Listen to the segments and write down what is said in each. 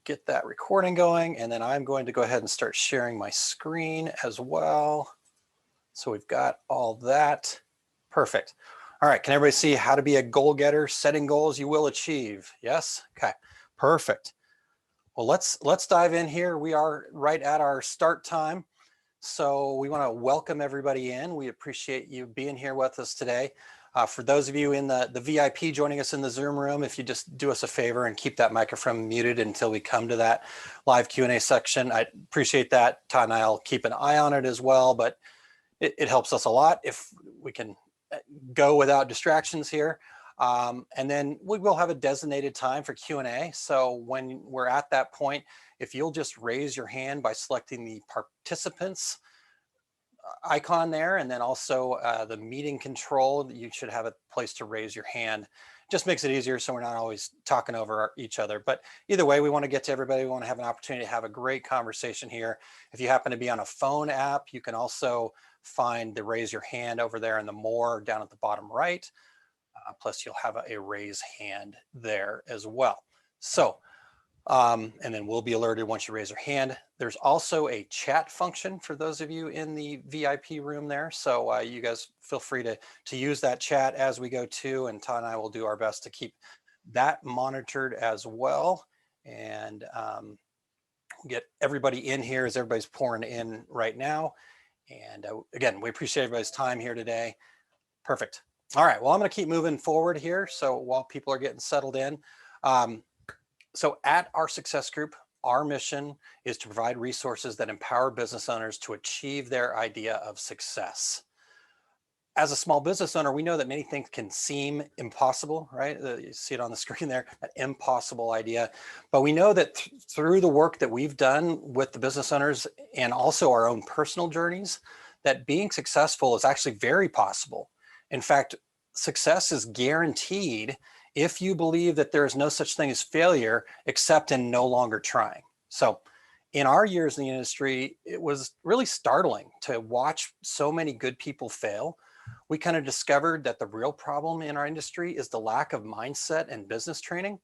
get that recording going, and then I'm going to go ahead and start sharing my screen as well. So we've got all that. Perfect. All right, can everybody see how to be a goal getter? Setting goals you will achieve. Yes? Okay, perfect. Well, let's dive in here. We are right at our start time. So we want to welcome everybody in. We appreciate you being here with us today. For those of you in the VIP joining us in the Zoom room, if you just do us a favor and keep that microphone muted until we come to that live Q&A section, I appreciate that. Todd and I'll keep an eye on it as well, but it helps us a lot if we can go without distractions here. And then we will have a designated time for Q&A. So when we're at that point, if you'll just raise your hand by selecting the participants icon there, and then also the meeting control, you should have a place to raise your hand. Just makes it easier so we're not always talking over each other. But either way, we want to get to everybody. We want to have an opportunity to have a great conversation here. If you happen to be on a phone app, you can also find the raise your hand over there in the more down at the bottom right. Plus you'll have a raise hand there as well. So and then we'll be alerted once you raise your hand. There's also a chat function for those of you in the VIP room there. So you guys feel free to use that chat as we go too. And Todd and I will do our best to keep that monitored as well. And get everybody in here as everybody's pouring in right now. And again, we appreciate everybody's time here today. Perfect. All right, well, I'm going to keep moving forward here. So while people are getting settled in, so at our success group, our mission is to provide resources that empower business owners to achieve their idea of success. As a small business owner, we know that many things can seem impossible, right? You see it on the screen there, that impossible idea. But we know that through the work that we've done with the business owners and also our own personal journeys, that being successful is actually very possible. In fact, success is guaranteed if you believe that there is no such thing as failure except in no longer trying. So in our years in the industry, it was really startling to watch so many good people fail. We kind of discovered that the real problem in our industry is the lack of mindset and business training.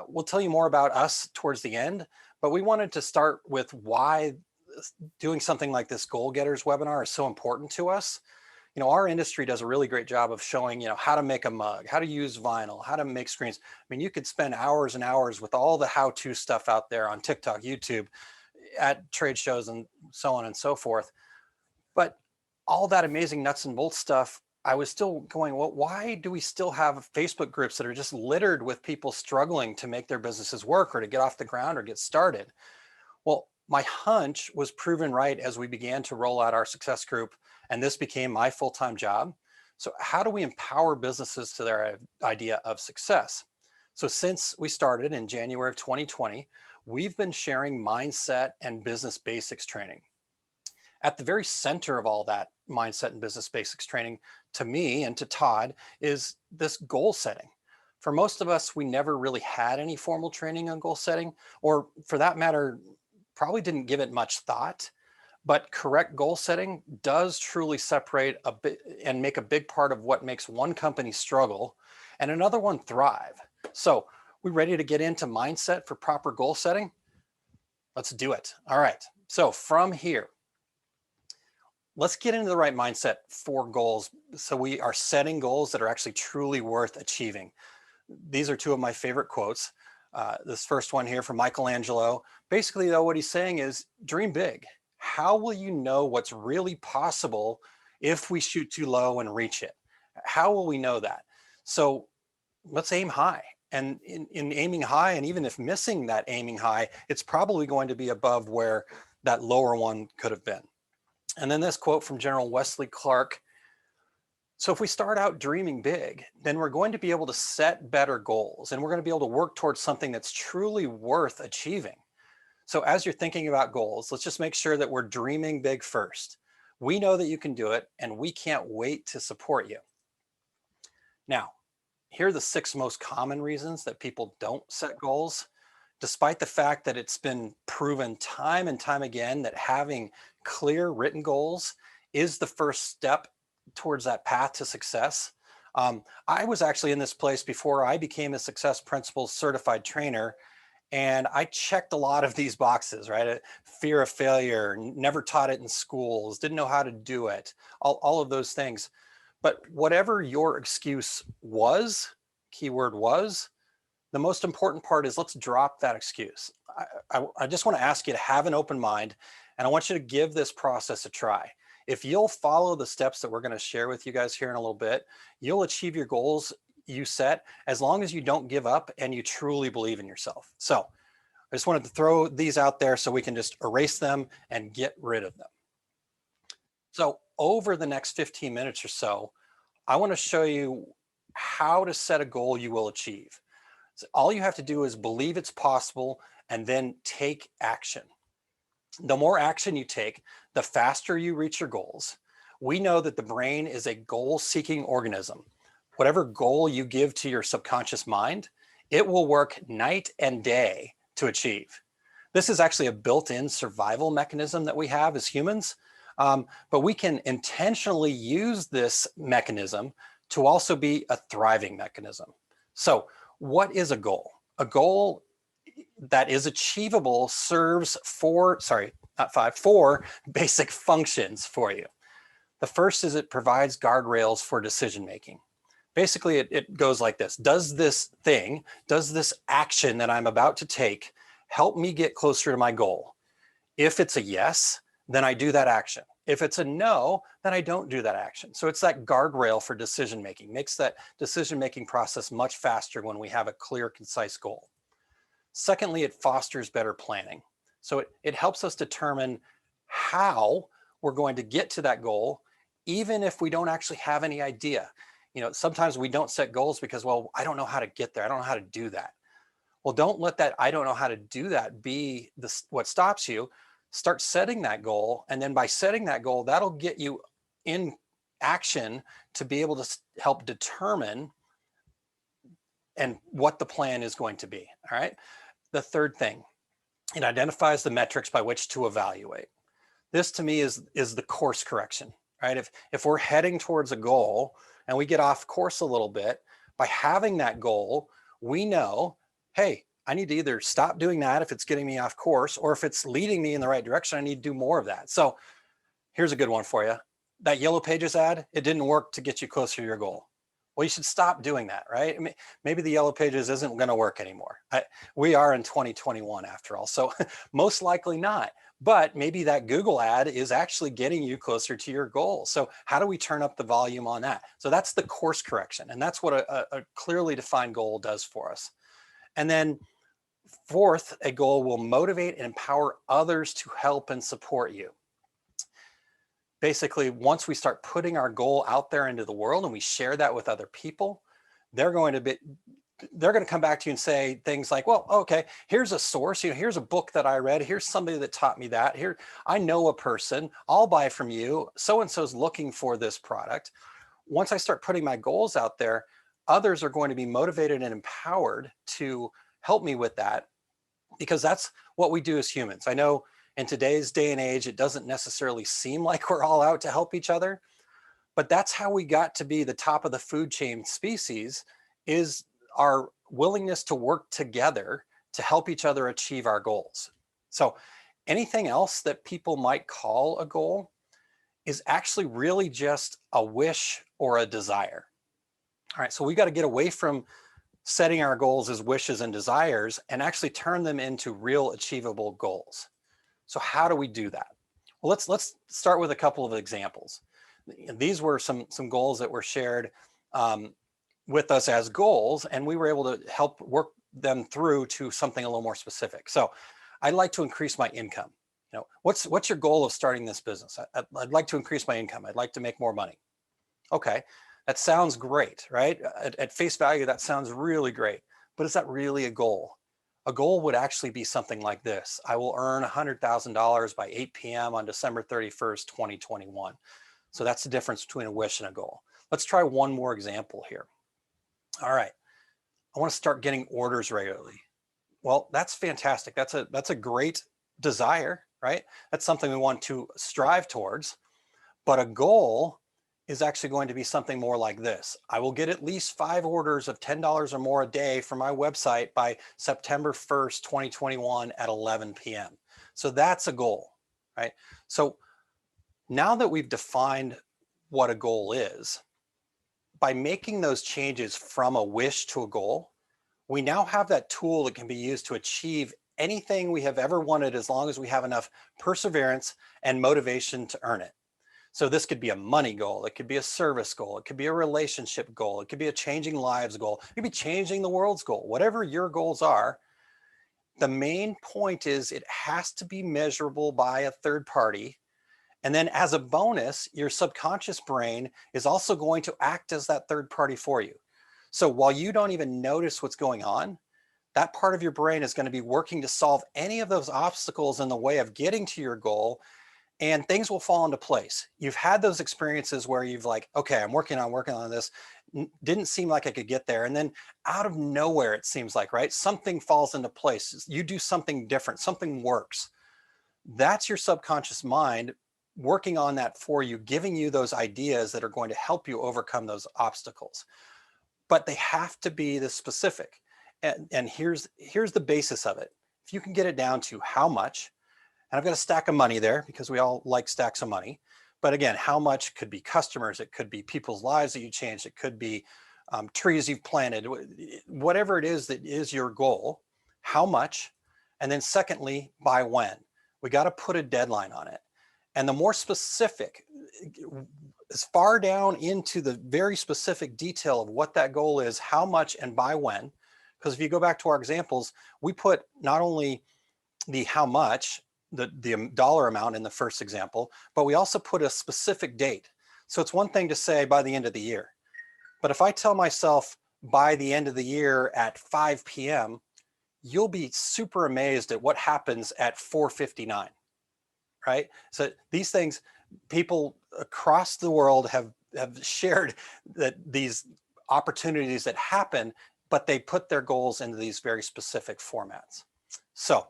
We'll tell you more about us towards the end, but we wanted to start with why doing something like this Goal Getters webinar is so important to us. You know, our industry does a really great job of showing, you know, how to make a mug, how to use vinyl, how to make screens. I mean, you could spend hours and hours with all the how-to stuff out there on TikTok, YouTube, at trade shows and so on and so forth. But all that amazing nuts and bolts stuff, I was still going, well, why do we still have Facebook groups that are just littered with people struggling to make their businesses work or to get off the ground or get started? Well, my hunch was proven right as we began to roll out our success group, and this became my full-time job. So how do we empower businesses to their idea of success? So since we started in January of 2020, we've been sharing mindset and business basics training. At the very center of all that mindset and business basics training, to me and to Todd, is this goal setting. For most of us, we never really had any formal training on goal setting, or for that matter, probably didn't give it much thought. But correct goal setting does truly separate a bit and make a big part of what makes one company struggle and another one thrive. So we ready to get into mindset for proper goal setting? Let's do it. All right. So from here, let's get into the right mindset for goals. So we are setting goals that are actually truly worth achieving. These are two of my favorite quotes. This first one here from Michelangelo. Basically, though, what he's saying is dream big. How will you know what's really possible if we shoot too low and reach it? How will we know that? So let's aim high. And in aiming high, and even if missing that aiming high, it's probably going to be above where that lower one could have been. And then this quote from General Wesley Clark. So if we start out dreaming big, then we're going to be able to set better goals, and we're going to be able to work towards something that's truly worth achieving. So as you're thinking about goals, let's just make sure that we're dreaming big first. We know that you can do it, and we can't wait to support you. Now, here are the 6 most common reasons that people don't set goals, despite the fact that it's been proven time and time again that having clear written goals is the first step towards that path to success. I was actually in this place before I became a Success Principles certified trainer. And I checked a lot of these boxes, right? Fear of failure, never taught it in schools, didn't know how to do it, all of those things. But whatever your excuse was, keyword was, the most important part is let's drop that excuse. I just want to ask you to have an open mind, and I want you to give this process a try. If you'll follow the steps that we're going to share with you guys here in a little bit, you'll achieve your goals you set as long as you don't give up and you truly believe in yourself. So I just wanted to throw these out there so we can just erase them and get rid of them. So over the next 15 minutes or so, I want to show you how to set a goal you will achieve. So all you have to do is believe it's possible and then take action. The more action you take, the faster you reach your goals. We know that the brain is a goal-seeking organism. Whatever goal you give to your subconscious mind, it will work night and day to achieve. This is actually a built-in survival mechanism that we have as humans, but we can intentionally use this mechanism to also be a thriving mechanism. So what is a goal? A goal that is achievable serves four basic functions for you. The first is it provides guardrails for decision making. Basically, it goes like this. Does this action that I'm about to take help me get closer to my goal? If it's a yes, then I do that action. If it's a no, then I don't do that action. So it's that guardrail for decision making, makes that decision making process much faster when we have a clear, concise goal. Secondly, it fosters better planning. So it helps us determine how we're going to get to that goal, even if we don't actually have any idea. You know, sometimes we don't set goals because, well, I don't know how to get there. I don't know how to do that. Well, don't let that I don't know how to do that be what stops you. Start setting that goal. And then by setting that goal, that'll get you in action to be able to help determine and what the plan is going to be. All right. The third thing, it identifies the metrics by which to evaluate. This to me is the course correction, right? If we're heading towards a goal and we get off course a little bit, by having that goal, we know, hey, I need to either stop doing that if it's getting me off course, or if it's leading me in the right direction, I need to do more of that. So here's a good one for you. That Yellow Pages ad, it didn't work to get you closer to your goal. Well, you should stop doing that, right? I mean, maybe the Yellow Pages isn't going to work anymore. We are in 2021 after all, so most likely not. But maybe that Google ad is actually getting you closer to your goal. So how do we turn up the volume on that? So that's the course correction, and that's what a clearly defined goal does for us. And then fourth, a goal will motivate and empower others to help and support you. Basically, once we start putting our goal out there into the world and we share that with other people, they're going to come back to you and say things like, well, okay, here's a source, here's a book that I read, here's somebody that taught me that, here, I know a person, I'll buy from you, so-and-so's looking for this product. Once I start putting my goals out there, others are going to be motivated and empowered to help me with that, because that's what we do as humans. I know in today's day and age, it doesn't necessarily seem like we're all out to help each other, but that's how we got to be the top of the food chain species, is our willingness to work together to help each other achieve our goals. So anything else that people might call a goal is actually really just a wish or a desire. All right, so we got to get away from setting our goals as wishes and desires and actually turn them into real achievable goals. So how do we do that? Well, let's start with a couple of examples. These were some goals that were shared with us as goals, and we were able to help work them through to something a little more specific. So I'd like to increase my income. You know, what's your goal of starting this business? I'd like to increase my income. I'd like to make more money. Okay, that sounds great, right? At face value, that sounds really great, but is that really a goal? A goal would actually be something like this. I will earn $100,000 by 8 p.m. on December 31st, 2021. So that's the difference between a wish and a goal. Let's try one more example here. All right, I want to start getting orders regularly. Well, that's fantastic. That's a great desire, right? That's something we want to strive towards. But a goal is actually going to be something more like this. I will get at least 5 orders of $10 or more a day from my website by September 1st, 2021 at 11 p.m. So that's a goal, right? So now that we've defined what a goal is, by making those changes from a wish to a goal, we now have that tool that can be used to achieve anything we have ever wanted as long as we have enough perseverance and motivation to earn it. So this could be a money goal, it could be a service goal, it could be a relationship goal, it could be a changing lives goal, it could be changing the world's goal. Whatever your goals are, the main point is it has to be measurable by a third party. And then as a bonus, your subconscious brain is also going to act as that third party for you. So while you don't even notice what's going on, that part of your brain is going to be working to solve any of those obstacles in the way of getting to your goal, and things will fall into place. You've had those experiences where you've like, okay, I'm working on this. Didn't seem like I could get there. And then out of nowhere, it seems like, right? Something falls into place. You do something different, something works. That's your subconscious mind working on that for you, giving you those ideas that are going to help you overcome those obstacles. But they have to be the specific. And here's the basis of it. If you can get it down to how much, and I've got a stack of money there because we all like stacks of money. But again, how much could be customers, it could be people's lives that you changed, it could be trees you've planted, whatever it is that is your goal, how much, and then secondly, by when. We got to put a deadline on it. And the more specific, as far down into the very specific detail of what that goal is, how much and by when, because if you go back to our examples, we put not only the how much, the dollar amount in the first example, but we also put a specific date. So it's one thing to say by the end of the year. But if I tell myself by the end of the year at 5 p.m., you'll be super amazed at what happens at 4:59, right? So these things, people across the world have shared that these opportunities that happen, but they put their goals into these very specific formats. So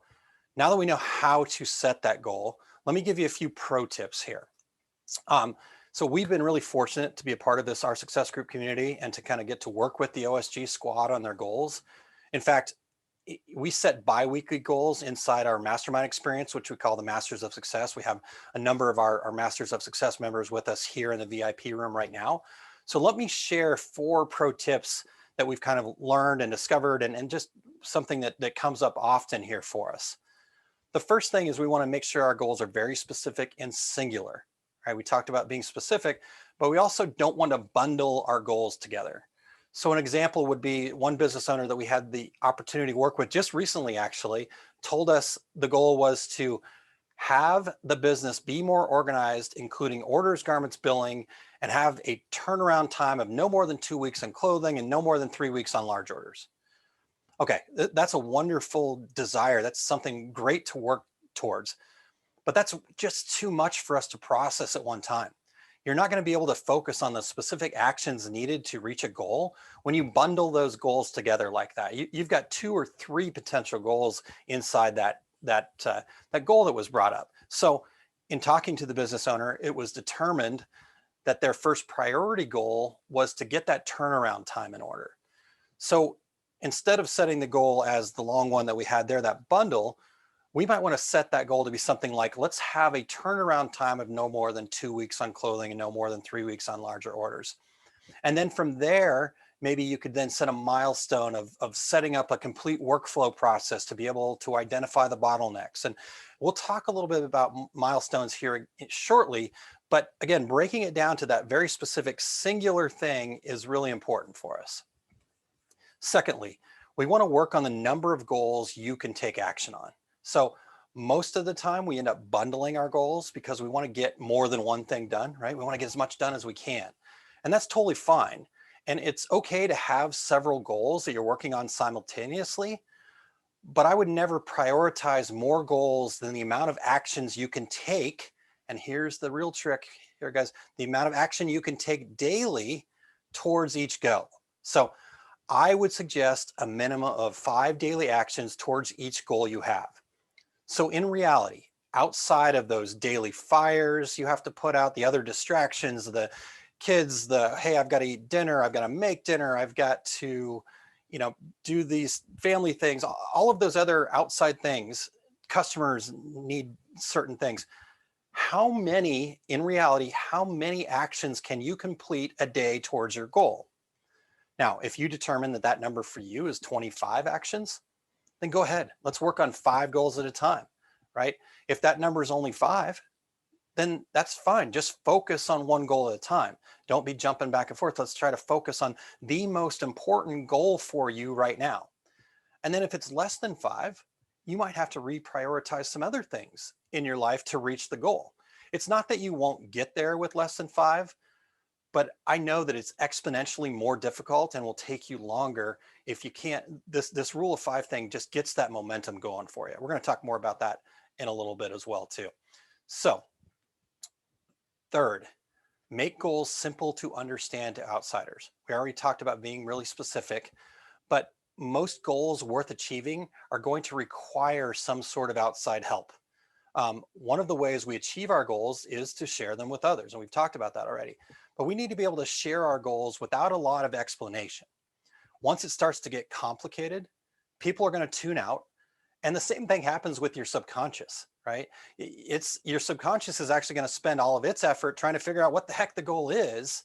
now that we know how to set that goal, let me give you a few pro tips here. So we've been really fortunate to be a part of this Our Success Group community and to kind of get to work with the OSG squad on their goals. In fact, we set bi-weekly goals inside our mastermind experience, which we call the Masters of Success. We have a number of our Masters of Success members with us here in the VIP room right now. So let me share 4 pro tips that we've kind of learned and discovered, and just something that comes up often here for us. The first thing is we want to make sure our goals are very specific and singular. Right? We talked about being specific, but we also don't want to bundle our goals together. So an example would be one business owner that we had the opportunity to work with just recently actually told us the goal was to have the business be more organized, including orders, garments, billing, and have a turnaround time of no more than 2 weeks on clothing and no more than 3 weeks on large orders. Okay, that's a wonderful desire. That's something great to work towards, but that's just too much for us to process at one time. You're not going to be able to focus on the specific actions needed to reach a goal when you bundle those goals together like that. You've got 2 or 3 potential goals inside that goal that was brought up. So in talking to the business owner, it was determined that their first priority goal was to get that turnaround time in order. So instead of setting the goal as the long one that we had there, that bundle, we might want to set that goal to be something like, let's have a turnaround time of no more than 2 weeks on clothing and no more than 3 weeks on larger orders. And then from there, maybe you could then set a milestone of setting up a complete workflow process to be able to identify the bottlenecks. And we'll talk a little bit about milestones here shortly, but again, breaking it down to that very specific singular thing is really important for us. Secondly, we want to work on the number of goals you can take action on. So most of the time we end up bundling our goals because we want to get more than one thing done, right? We want to get as much done as we can. And that's totally fine. And it's okay to have several goals that you're working on simultaneously, but I would never prioritize more goals than the amount of actions you can take. And here's the real trick here, guys, the amount of action you can take daily towards each goal. So I would suggest a minimum of 5 daily actions towards each goal you have. So in reality, outside of those daily fires you have to put out, the other distractions, the kids hey, I've got to eat dinner, I've got to make dinner, I've got to, do these family things, all of those other outside things. Customers need certain things. In reality, how many actions can you complete a day towards your goal? Now, if you determine that that number for you is 25 actions, then go ahead. Let's work on 5 goals at a time, right? If that number is only 5, then that's fine. Just focus on one goal at a time. Don't be jumping back and forth. Let's try to focus on the most important goal for you right now. And then if it's less than 5, you might have to reprioritize some other things in your life to reach the goal. It's not that you won't get there with less than 5, but I know that it's exponentially more difficult and will take you longer if you can't. This rule of 5 thing just gets that momentum going for you. We're going to talk more about that in a little bit as well too. So, third, make goals simple to understand to outsiders. We already talked about being really specific, but most goals worth achieving are going to require some sort of outside help. One of the ways we achieve our goals is to share them with others, and we've talked about that already. But we need to be able to share our goals without a lot of explanation. Once it starts to get complicated, people are going to tune out. And the same thing happens with your subconscious, right? Your subconscious is actually going to spend all of its effort trying to figure out what the heck the goal is.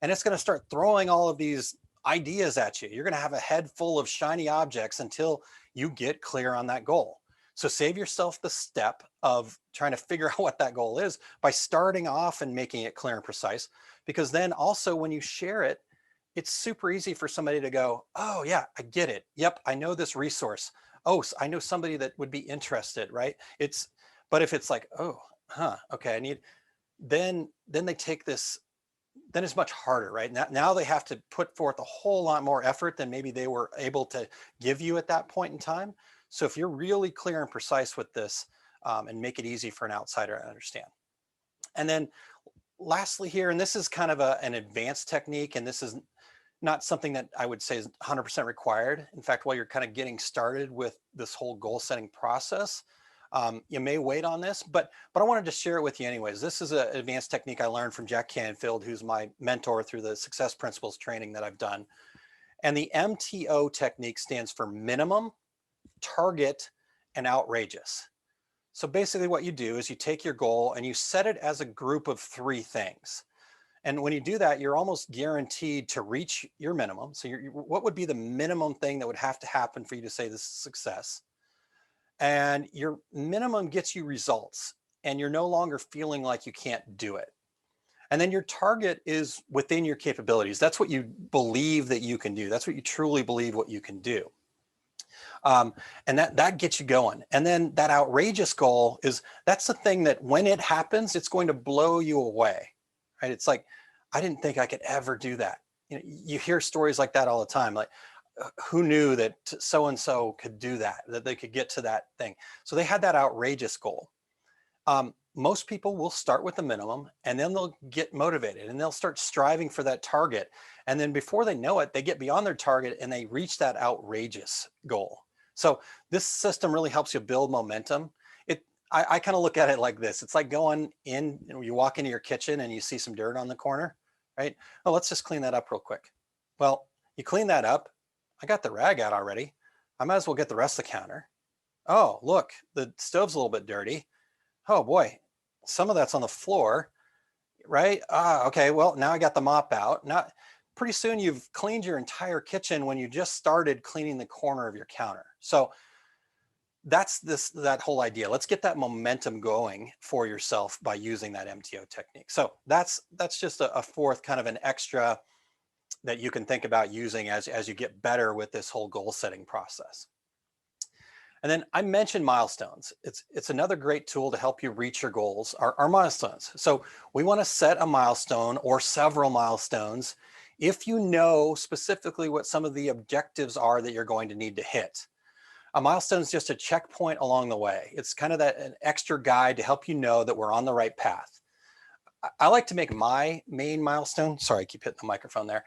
And it's going to start throwing all of these ideas at you. You're going to have a head full of shiny objects until you get clear on that goal. So save yourself the step of trying to figure out what that goal is by starting off and making it clear and precise, because then also when you share it, it's super easy for somebody to go, oh yeah, I get it. Yep, I know this resource. Oh, I know somebody that would be interested, right? But if it's like, oh, okay, then they take this, then it's much harder, right? Now they have to put forth a whole lot more effort than maybe they were able to give you at that point in time. So if you're really clear and precise with this, and make it easy for an outsider to understand. And then lastly here, and this is kind of an advanced technique, and this is not something that I would say is 100% required. In fact, while you're kind of getting started with this whole goal setting process, you may wait on this, but I wanted to share it with you anyways. This is an advanced technique I learned from Jack Canfield, who's my mentor through the Success Principles training that I've done. And the MTO technique stands for minimum, target, and outrageous. So basically what you do is you take your goal and you set it as a group of 3 things. And when you do that, you're almost guaranteed to reach your minimum. So what would be the minimum thing that would have to happen for you to say this is success? And your minimum gets you results, and you're no longer feeling like you can't do it. And then your target is within your capabilities. That's what you believe that you can do. That's what you truly believe what you can do. And that gets you going. And then that outrageous goal that's the thing that when it happens, it's going to blow you away, right? It's like, I didn't think I could ever do that. You hear stories like that all the time. Like, who knew that so-and-so could do that they could get to that thing? So they had that outrageous goal. Most people will start with the minimum, and then they'll get motivated and they'll start striving for that target. And then before they know it, they get beyond their target and they reach that outrageous goal. So this system really helps you build momentum. I kind of look at it like this. It's like going in, you walk into your kitchen and you see some dirt on the corner, right? Oh, let's just clean that up real quick. Well, you clean that up. I got the rag out already. I might as well get the rest of the counter. Oh, look, the stove's a little bit dirty. Oh boy, some of that's on the floor, right? Okay, well, now I got the mop out. Now, pretty soon you've cleaned your entire kitchen when you just started cleaning the corner of your counter. So that's that whole idea. Let's get that momentum going for yourself by using that MTO technique. So that's just a 4th kind of an extra that you can think about using as you get better with this whole goal setting process. And then I mentioned milestones. It's another great tool to help you reach your goals, our milestones. So we want to set a milestone or several milestones if you know specifically what some of the objectives are that you're going to need to hit. A milestone is just a checkpoint along the way. It's kind of an extra guide to help you know that we're on the right path. I like to make my main milestone, sorry, I keep hitting the microphone there.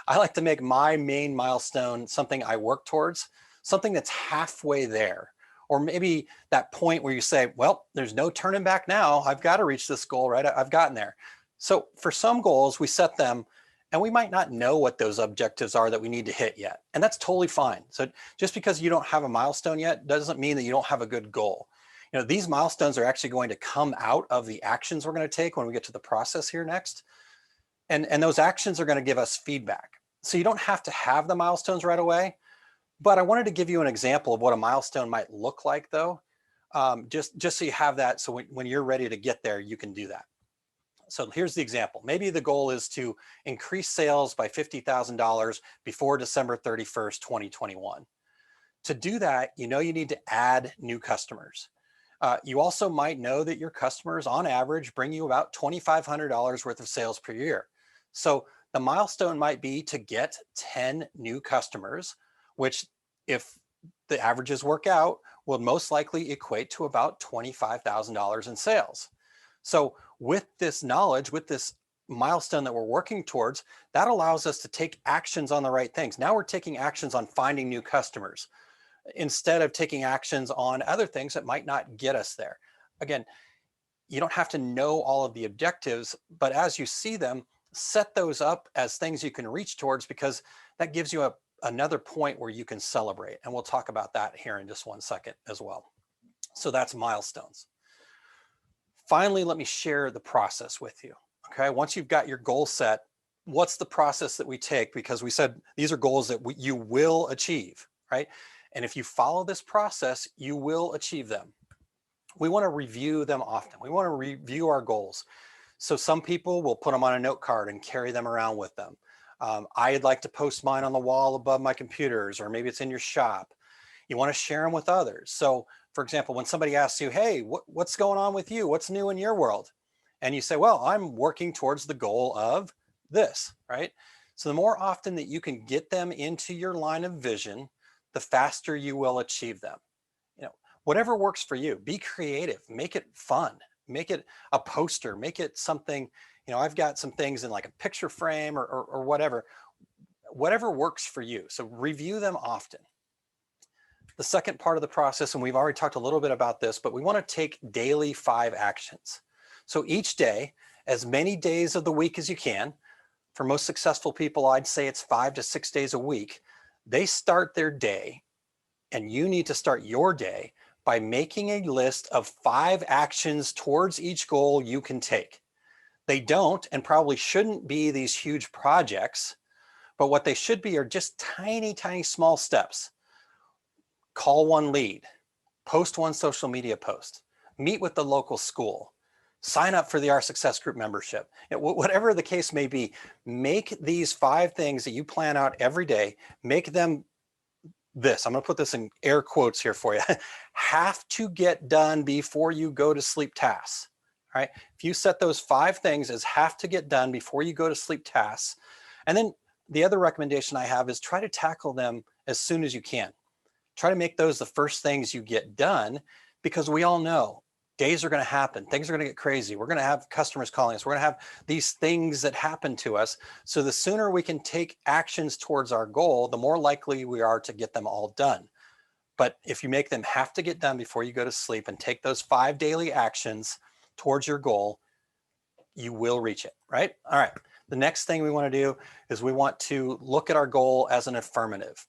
I like to make my main milestone something I work towards, something that's halfway there. Or maybe that point where you say, well, there's no turning back now. I've got to reach this goal, right? I've gotten there. So for some goals, we set them and we might not know what those objectives are that we need to hit yet. And that's totally fine. So just because you don't have a milestone yet doesn't mean that you don't have a good goal. These milestones are actually going to come out of the actions we're going to take when we get to the process here next. And those actions are going to give us feedback. So you don't have to have the milestones right away, but I wanted to give you an example of what a milestone might look like though, just so you have that. So when you're ready to get there, you can do that. So here's the example. Maybe the goal is to increase sales by $50,000 before December 31st, 2021. To do that, you need to add new customers. You also might know that your customers on average bring you about $2,500 worth of sales per year. So the milestone might be to get 10 new customers, which if the averages work out, will most likely equate to about $25,000 in sales. So with this knowledge, with this milestone that we're working towards, that allows us to take actions on the right things. Now we're taking actions on finding new customers instead of taking actions on other things that might not get us there. Again, you don't have to know all of the objectives, but as you see them, set those up as things you can reach towards, because that gives you another point where you can celebrate. And we'll talk about that here in just one second as well. So that's milestones. Finally, let me share the process with you. Okay, once you've got your goal set, what's the process that we take? Because we said these are goals that you will achieve, right? And if you follow this process, you will achieve them. We want to review them often. We want to review our goals. So some people will put them on a note card and carry them around with them. I'd like to post mine on the wall above my computers, or maybe it's in your shop. You want to share them with others. So for example, when somebody asks you, hey, what's going on with you? What's new in your world? And you say, well, I'm working towards the goal of this, right? So the more often that you can get them into your line of vision, the faster you will achieve them. Whatever works for you, be creative, make it fun, make it a poster, make it something, I've got some things in like a picture frame or whatever works for you. So review them often. The second part of the process, and we've already talked a little bit about this, but we want to take daily 5 actions. So each day, as many days of the week as you can. For most successful people, I'd say it's 5 to 6 days a week. They start their day, and you need to start your day by making a list of 5 actions towards each goal you can take. They don't and probably shouldn't be these huge projects, but what they should be are just tiny, tiny small steps. Call one lead, post one social media post, meet with the local school, sign up for the Our Success Group membership. Whatever the case may be, make these 5 things that you plan out every day, make them this, I'm going to put this in air quotes here for you, have to get done before you go to sleep tasks. All right. If you set those 5 things as have to get done before you go to sleep tasks, and then the other recommendation I have is try to tackle them as soon as you can. Try to make those the first things you get done, because we all know days are going to happen. Things are going to get crazy. We're going to have customers calling us. We're going to have these things that happen to us. So the sooner we can take actions towards our goal, the more likely we are to get them all done. But if you make them have to get done before you go to sleep and take those 5 daily actions towards your goal, you will reach it, right? All right. The next thing we want to do is we want to look at our goal as an affirmative.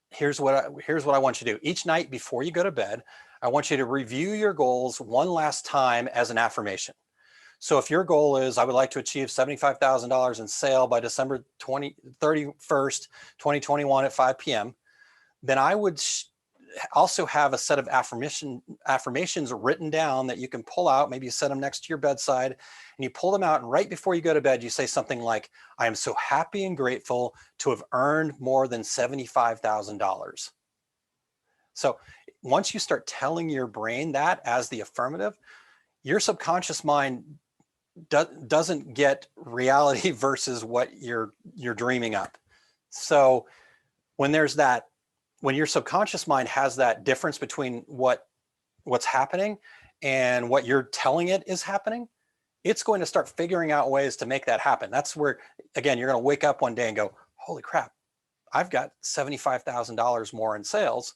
Here's what I want you to do. Each night before you go to bed, I want you to review your goals one last time as an affirmation. So if your goal is, I would like to achieve $75,000 in sale by December 31st, 2021 at 5 p.m., then I would also have a set of affirmations written down that you can pull out. Maybe you set them next to your bedside and you pull them out, and right before you go to bed, you say something like, I am so happy and grateful to have earned more than $75,000. So once you start telling your brain that as the affirmative, your subconscious mind doesn't get reality versus what you're dreaming up. So when there's that, when your subconscious mind has that difference between what's happening and what you're telling it is happening, it's going to start figuring out ways to make that happen. That's where, again, you're going to wake up one day and go, holy crap, I've got $75,000 more in sales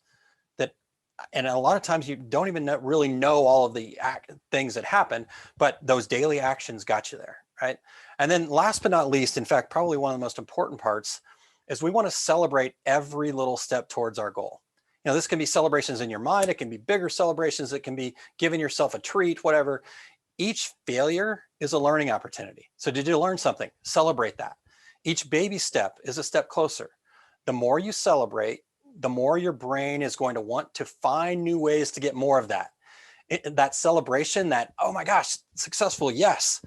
that And a lot of times you don't even really know all of the things that happen, but those daily actions got you there, right? And then last but not least, in fact, probably one of the most important parts is we want to celebrate every little step towards our goal. This can be celebrations in your mind. It can be bigger celebrations. It can be giving yourself a treat, whatever. Each failure is a learning opportunity. So did you learn something? Celebrate that. Each baby step is a step closer. The more you celebrate, the more your brain is going to want to find new ways to get more of that. That celebration, that, oh my gosh, successful, yes.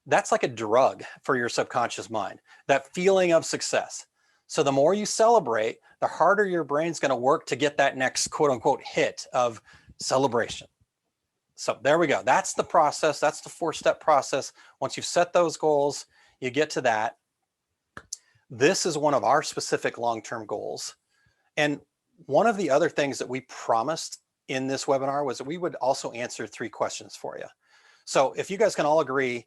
That's like a drug for your subconscious mind, that feeling of success. So the more you celebrate, the harder your brain's going to work to get that next quote unquote hit of celebration. So there we go. That's the process. That's the 4-step process. Once you've set those goals, you get to that. This is one of our specific long-term goals. And one of the other things that we promised in this webinar was that we would also answer 3 questions for you. So if you guys can all agree,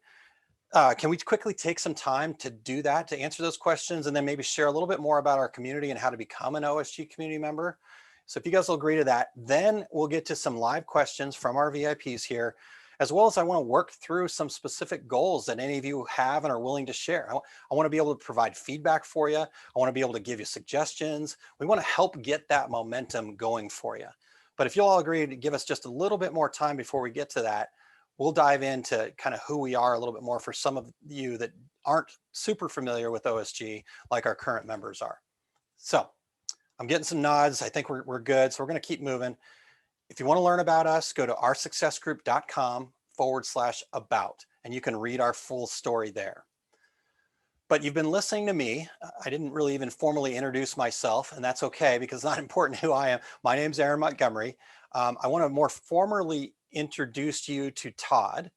can we quickly take some time to do that, to answer those questions, and then maybe share a little bit more about our community and how to become an OSG community member? So if you guys will agree to that, then we'll get to some live questions from our VIPs here, as well as I want to work through some specific goals that any of you have and are willing to share. I want to be able to provide feedback for you. I want to be able to give you suggestions. We want to help get that momentum going for you. But if you'll all agree to give us just a little bit more time before we get to that, we'll dive into kind of who we are a little bit more for some of you that aren't super familiar with OSG like our current members are. So I'm getting some nods. I think we're good. So we're going to keep moving. If you want to learn about us, go to oursuccessgroup.com/about, and you can read our full story there. But you've been listening to me. I didn't really even formally introduce myself, and that's okay because it's not important who I am. My name's Aaron Montgomery. I want to more formally introduce you to Todd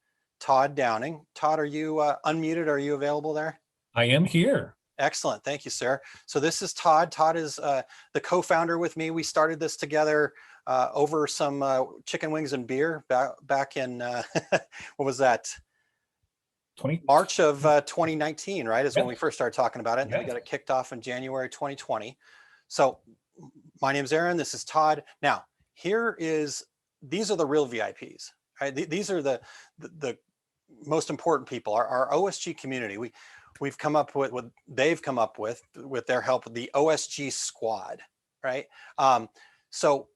Downing. Todd, are you unmuted? Are you available there? I am here. Excellent. Thank you, sir. So this is Todd. Todd is the co-founder with me. We started this together over some chicken wings and beer back in, what was that? March of 2019, right? Is when we first started talking about it. And then we got it kicked off in January 2020. So my name's Aaron. This is Todd. Now, these are the real VIPs, right? These are the most important people, our OSG community. We've come up with what they've come up with their help, the OSG squad, right? So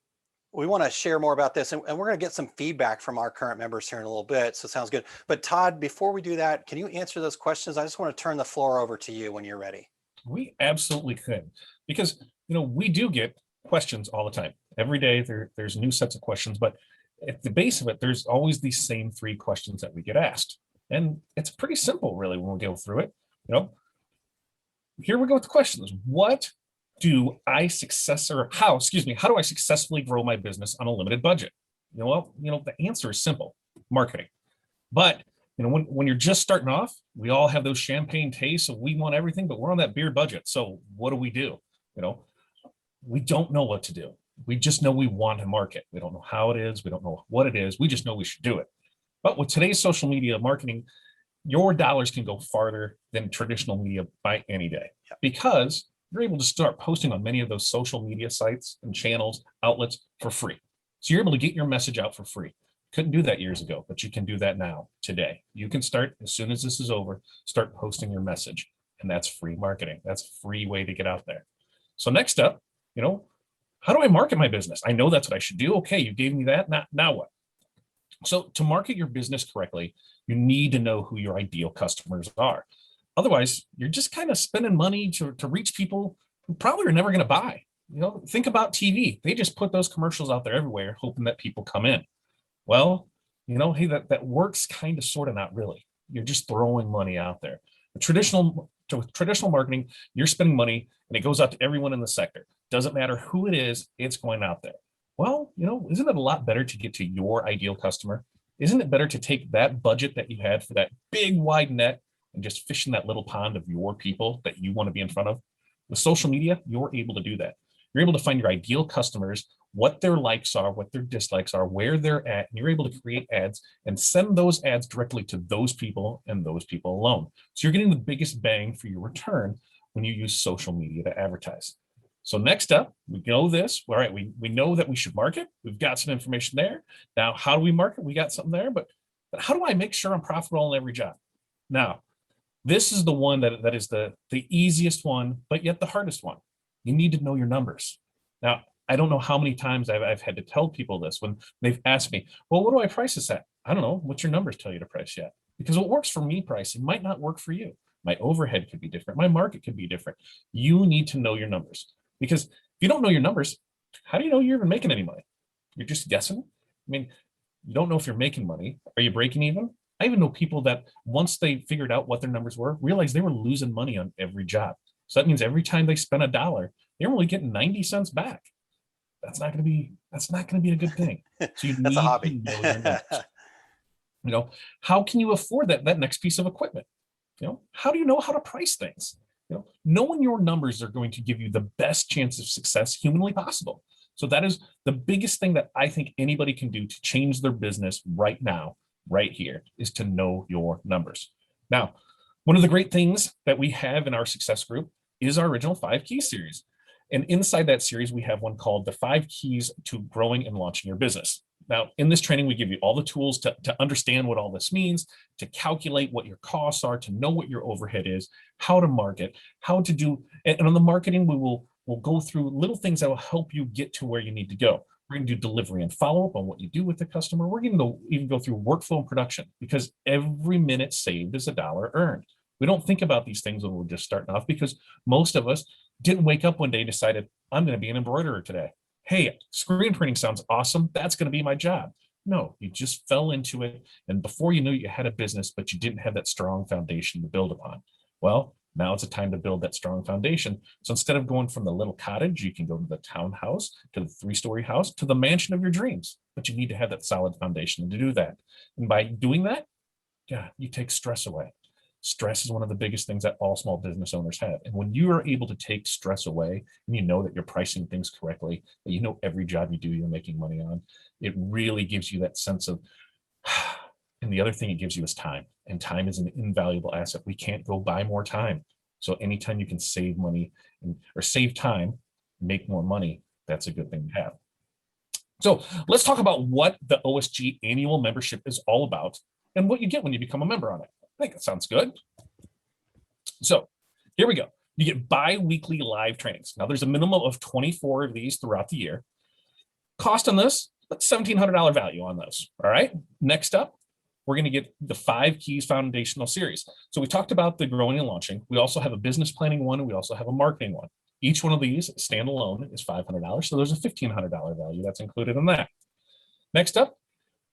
we want to share more about this, and we're going to get some feedback from our current members here in a little bit. So it sounds good. But Todd, before we do that, can you answer those questions? I just want to turn the floor over to you when you're ready. We absolutely could, because we do get questions all the time. Every day there's new sets of questions, but at the base of it, there's always these same 3 questions that we get asked. And it's pretty simple, really, when we go through it. Here we go with the questions. How do I successfully grow my business on a limited budget? The answer is simple: marketing. But when you're just starting off, we all have those champagne tastes, so we want everything, but we're on that beer budget. So what do? We don't know what to do. We just know we want to market. We don't know how it is. We don't know what it is. We just know we should do it. But with today's social media marketing, your dollars can go farther than traditional media by any day, because you're able to start posting on many of those social media sites and channels, outlets for free. So you're able to get your message out for free. Couldn't do that years ago, but you can do that now, today. You can start, as soon as this is over, start posting your message. And that's free marketing. That's a free way to get out there. So next up, how do I market my business? I know that's what I should do. Okay, you gave me that. Now what? So to market your business correctly, you need to know who your ideal customers are. Otherwise, you're just kind of spending money to reach people who probably are never going to buy. Think about TV. They just put those commercials out there everywhere, hoping that people come in. Well, hey, that works kind of, sort of, not really. You're just throwing money out there. Traditional marketing, you're spending money and it goes out to everyone in the sector. Doesn't matter who it is, it's going out there. Well, isn't it a lot better to get to your ideal customer? Isn't it better to take that budget that you had for that big wide net and just fish in that little pond of your people that you want to be in front of? With social media, you're able to do that. You're able to find your ideal customers, what their likes are, what their dislikes are, where they're at, and you're able to create ads and send those ads directly to those people and those people alone. So you're getting the biggest bang for your return when you use social media to advertise. So next up, we know this. All right, we know that we should market. We've got some information there. Now, how do we market? We got something there, but how do I make sure I'm profitable in every job? Now, this is the one that is the easiest one, but yet the hardest one. You need to know your numbers. Now, I don't know how many times I've had to tell people this when they've asked me, well, what do I price this at? I don't know. What's your numbers tell you to price yet? Because what works for me pricing might not work for you. My overhead could be different. My market could be different. You need to know your numbers, because if you don't know your numbers, how do you know you're even making any money? You're just guessing. I mean, you don't know if you're making money. Are you breaking even? I even know people that once they figured out what their numbers were, realized they were losing money on every job. So that means every time they spent $1, they're only getting 90 cents back. That's not going to be a good thing. So you That's a hobby. to know your numbers. How can you afford that next piece of equipment? How do you know how to price things? Knowing your numbers are going to give you the best chance of success humanly possible. So that is the biggest thing that I think anybody can do to change their business right now, right here, is to know your numbers. Now, one of the great things that we have in our success group is our original 5 Keys series. And inside that series, we have one called the 5 Keys to Growing and Launching Your Business. Now, in this training, we give you all the tools to understand what all this means, to calculate what your costs are, to know what your overhead is, how to market, how to do, and on the marketing, we'll go through little things that will help you get to where you need to go. We're going to do delivery and follow-up on what you do with the customer. We're going to even go through workflow and production, because every minute saved is $1 earned. We don't think about these things when we're just starting off, because most of us didn't wake up one day and decided, I'm going to be an embroiderer today. Hey, screen printing sounds awesome. That's going to be my job. No, you just fell into it. And before you knew it, you had a business, but you didn't have that strong foundation to build upon. Well, now it's a time to build that strong foundation. So instead of going from the little cottage, you can go to the townhouse, to the 3-story house, to the mansion of your dreams. But you need to have that solid foundation to do that. And by doing that, you take stress away. Stress is one of the biggest things that all small business owners have. And when you are able to take stress away, and you know that you're pricing things correctly, that you know every job you do, you're making money on, it really gives you that sense of, and the other thing it gives you is time. And time is an invaluable asset. We can't go buy more time. So anytime you can save money or save time, make more money, that's a good thing to have. So let's talk about what the OSG annual membership is all about and what you get when you become a member on it. I think that sounds good. So here we go. You get bi-weekly live trainings. Now there's a minimum of 24 of these throughout the year. Cost on this, that's $1,700 value on those. All right. Next up, we're going to get the 5 Keys foundational series. So we talked about the growing and launching. We also have a business planning one, and we also have a marketing one. Each one of these standalone is $500. So there's a $1,500 value that's included in that. Next up,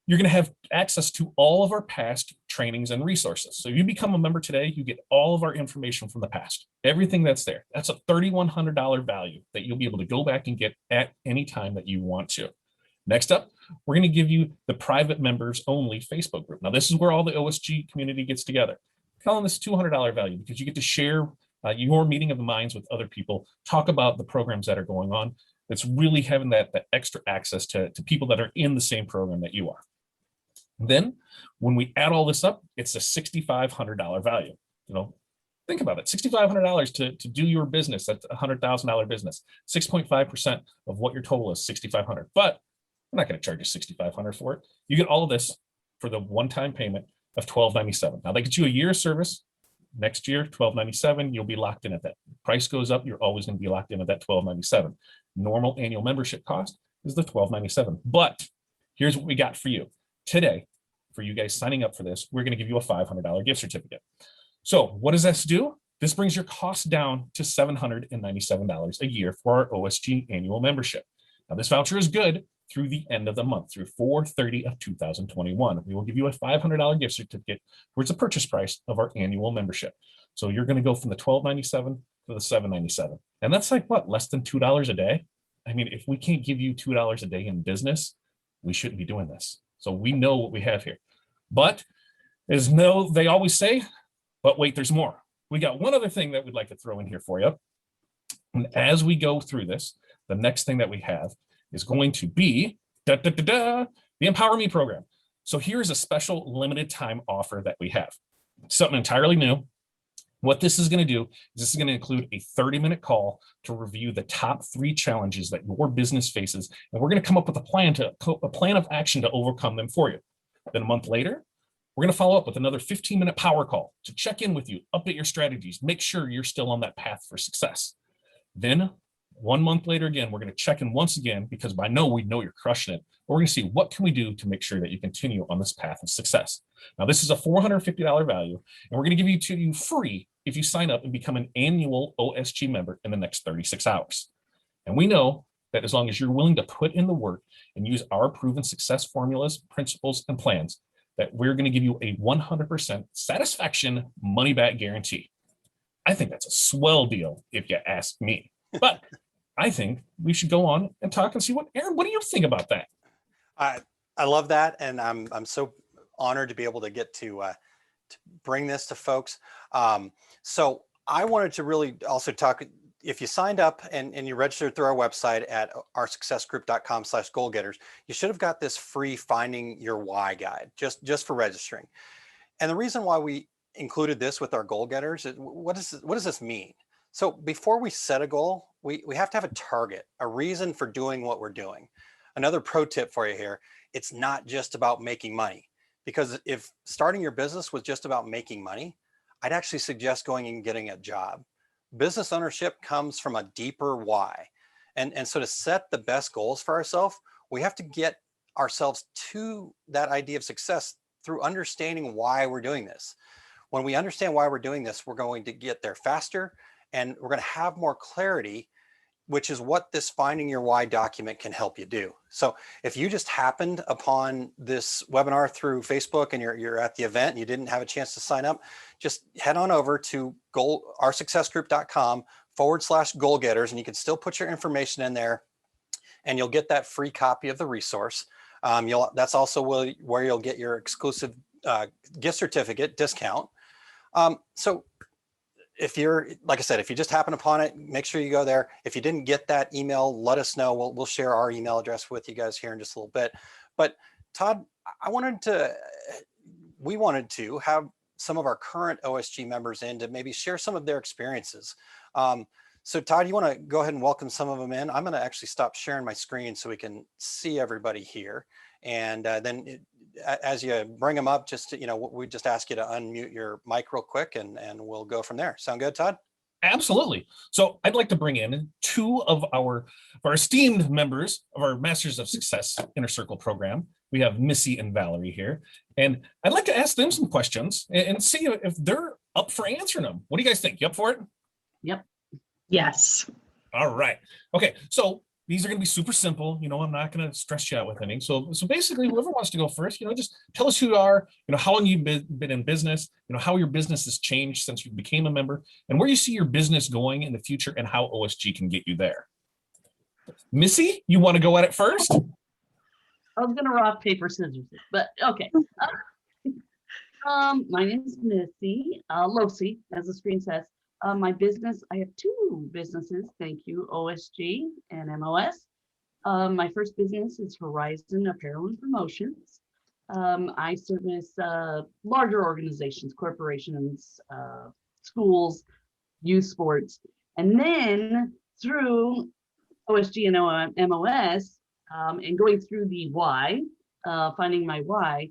you're going to have access to all of our past trainings and resources. So you become a member today, you get all of our information from the past, everything that's there. That's a $3,100 value that you'll be able to go back and get at any time that you want to. Next up, we're going to give you the private members only Facebook group. Now, this is where all the OSG community gets together. I'm calling this $200 value because you get to share your meeting of the minds with other people, talk about the programs that are going on. It's really having that extra access to people that are in the same program that you are. Then when we add all this up, it's a $6,500 value. Think about it, $6,500 to do your business. That's a $100,000 business. 6.5% of what your total is $6,500. But I'm not going to charge you $6,500 for it. You get all of this for the one-time payment of $1,297. Now, they get you a year of service. Next year, $1,297, you'll be locked in at that. Price goes up, you're always going to be locked in at that $1,297. Normal annual membership cost is the $1,297. But here's what we got for you today. For you guys signing up for this, we're going to give you a $500 gift certificate. So what does this do? This brings your cost down to $797 a year for our OSG annual membership. Now, this voucher is good through the end of the month, through 4/30 of 2021. We will give you a $500 gift certificate towards the purchase price of our annual membership. So you're going to go from the $1,297 to the $797. And that's like what, less than $2 a day? I mean, if we can't give you $2 a day in business, we shouldn't be doing this. So we know what we have here. But they always say, but wait, there's more. We got one other thing that we'd like to throw in here for you. And as we go through this, the next thing that we have is going to be the Empower Me program. So here's a special limited time offer that we have. Something entirely new. What this is going to do is this is going to include a 30-minute call to review the top 3 challenges that your business faces, and we're going to come up with a plan of action to overcome them for you. Then a month later, we're going to follow up with another 15-minute power call to check in with you, update your strategies, make sure you're still on that path for success. Then 1 month later, again, we're going to check in once again, because we know you're crushing it. But we're going to see what can we do to make sure that you continue on this path of success. Now, this is a $450 value, and we're going to give it to you free if you sign up and become an annual OSG member in the next 36 hours. And we know that as long as you're willing to put in the work and use our proven success formulas, principles, and plans, that we're going to give you a 100% satisfaction money back guarantee. I think that's a swell deal if you ask me. But I think we should go on and talk and see Aaron, what do you think about that? I love that, and I'm so honored to be able to get to bring this to folks. So I wanted to really also talk. If you signed up and you registered through our website at oursuccessgroup.com/goalgetters, you should have got this free Finding Your Why guide just for registering. And the reason why we included this with our goal getters, what does this mean? So before we set a goal, we have to have a target, a reason for doing what we're doing. Another pro tip for you here, it's not just about making money, because if starting your business was just about making money, I'd actually suggest going and getting a job. Business ownership comes from a deeper why. And so to set the best goals for ourselves, we have to get ourselves to that idea of success through understanding why we're doing this. When we understand why we're doing this, we're going to get there faster, and we're going to have more clarity, which is what this Finding Your Why document can help you do. So if you just happened upon this webinar through Facebook and you're at the event and you didn't have a chance to sign up, just head on over to oursuccessgroup.com/goalgetters, and you can still put your information in there, and you'll get that free copy of the resource. That's also where you'll get your exclusive gift certificate discount. So if you're, like I said, if you just happen upon it, make sure you go there. If you didn't get that email, let us know. We'll share our email address with you guys here in just a little bit. But Todd, we wanted to have some of our current OSG members in to maybe share some of their experiences. So Todd, you want to go ahead and welcome some of them in? I'm going to actually stop sharing my screen so we can see everybody here. And then as you bring them up, we just ask you to unmute your mic real quick, and we'll go from there. Sound good, Todd? Absolutely. So I'd like to bring in 2 of our esteemed members of our Masters of Success Inner Circle program. We have Missy and Valerie here, and I'd like to ask them some questions and see if they're up for answering them. What do you guys think? You up for it? Yep. Yes. All right. Okay. So these are going to be super simple. I'm not going to stress you out with any. So basically, whoever wants to go first, just tell us who you are, how long you've been in business, how your business has changed since you became a member, and where you see your business going in the future, and how OSG can get you there. Missy, you want to go at it first? I was gonna rock, paper, scissors, but okay. My name is Missy Losi, as the screen says. My business, I have 2 businesses, thank you, OSG and MOS. My first business is Horizon Apparel and Promotions. I service larger organizations, corporations, schools, youth sports. And then through OSG and MOS, and going through the why, finding my why,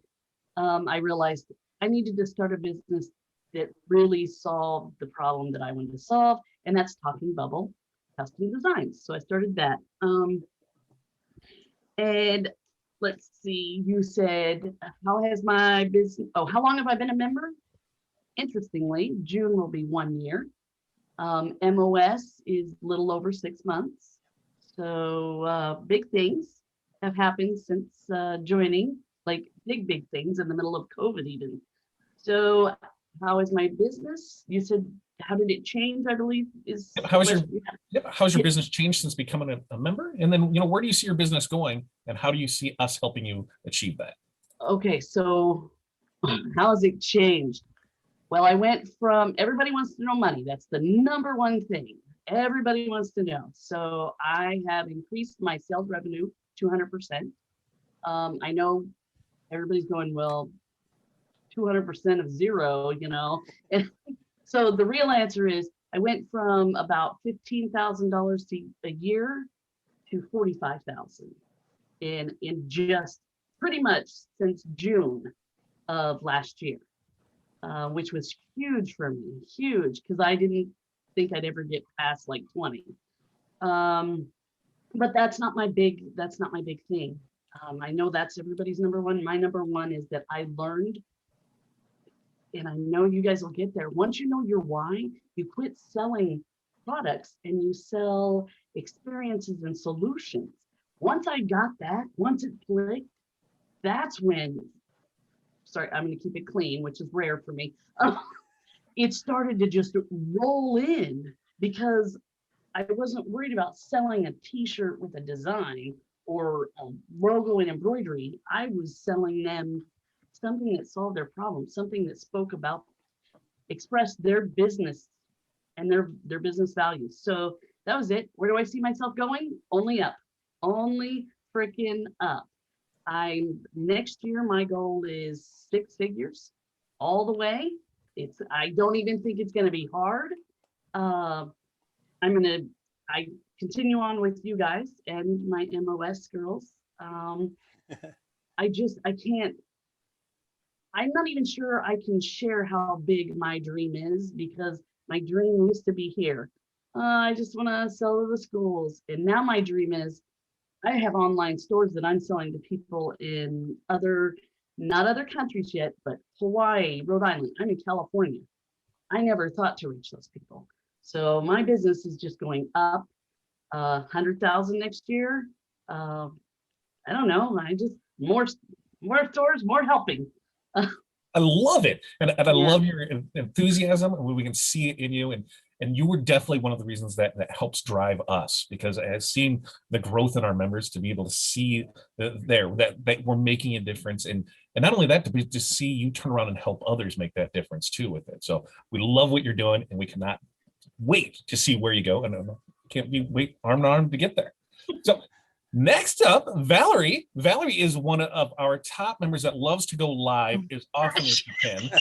I realized I needed to start a business that really solved the problem that I wanted to solve, and that's Talking Bubble Custom Designs. So I started that. And let's see, you said, how has my business, how long have I been a member? Interestingly, June will be 1 year. MOS is a little over 6 months. So big things have happened since joining, like big things in the middle of COVID even. So how is my business? You said, how did it change, I believe is. How's your business changed since becoming a member? And then, where do you see your business going, and how do you see us helping you achieve that? Okay, so how has it changed? Well, I went from, everybody wants to know money. That's the number one thing. Everybody wants to know. So I have increased my sales revenue 200%. I know everybody's going, well, 200% of zero, And So the real answer is I went from about $15,000 a year to 45,000 in just pretty much since June of last year, which was huge for me, huge, because I didn't think I'd ever get past like 20. But that's not my big thing. I know that's everybody's number one. My number one is that I learned, and I know you guys will get there. Once you know your why, you quit selling products and you sell experiences and solutions. Once I got that, once it clicked, that's when, sorry, I'm going to keep it clean, which is rare for me. It started to just roll in because I wasn't worried about selling a t-shirt with a design or a logo and embroidery. I was selling them something that solved their problem, something that spoke about, expressed their business and their business values. So that was it. Where do I see myself going? Only up, only freaking up. Next year, my goal is 6 figures all the way. I don't even think it's going to be hard. I continue on with you guys and my MOS girls. I can't, I'm not even sure I can share how big my dream is, because my dream used to be here. I just want to sell to the schools. And now my dream is I have online stores that I'm selling to people in not other countries yet, but Hawaii, Rhode Island. I'm in California. I never thought to reach those people. So my business is just going up, 100,000 next year. I don't know. More stores, more helping. I love it. And I Yeah. love your enthusiasm, and we can see it in you. And you were definitely one of the reasons that helps drive us, because I've seen the growth in our members, to be able to see that we're making a difference. And not only that, to see you turn around and help others make that difference too with it. So we love what you're doing, and we cannot wait to see where you go. And can't be wait arm in arm to get there. So next up, Valerie. Valerie is one of our top members that loves to go live as often as she can.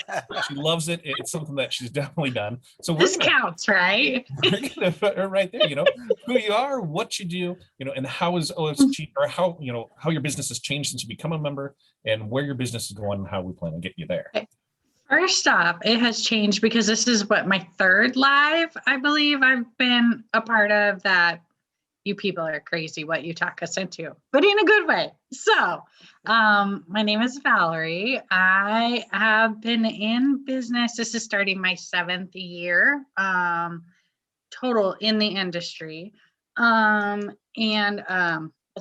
She loves it. It's something that she's definitely done. So This counts, right? we're gonna put her right there, who you are, what you do, and how is OSG, or how your business has changed since you become a member, and where your business is going, and how we plan on getting you there. First off, it has changed because this is my third live, I believe I've been a part of that. You people are crazy what you talk us into, but in a good way. So my name is Valerie. I have been in business. This is starting my 7th year total in the industry. Let's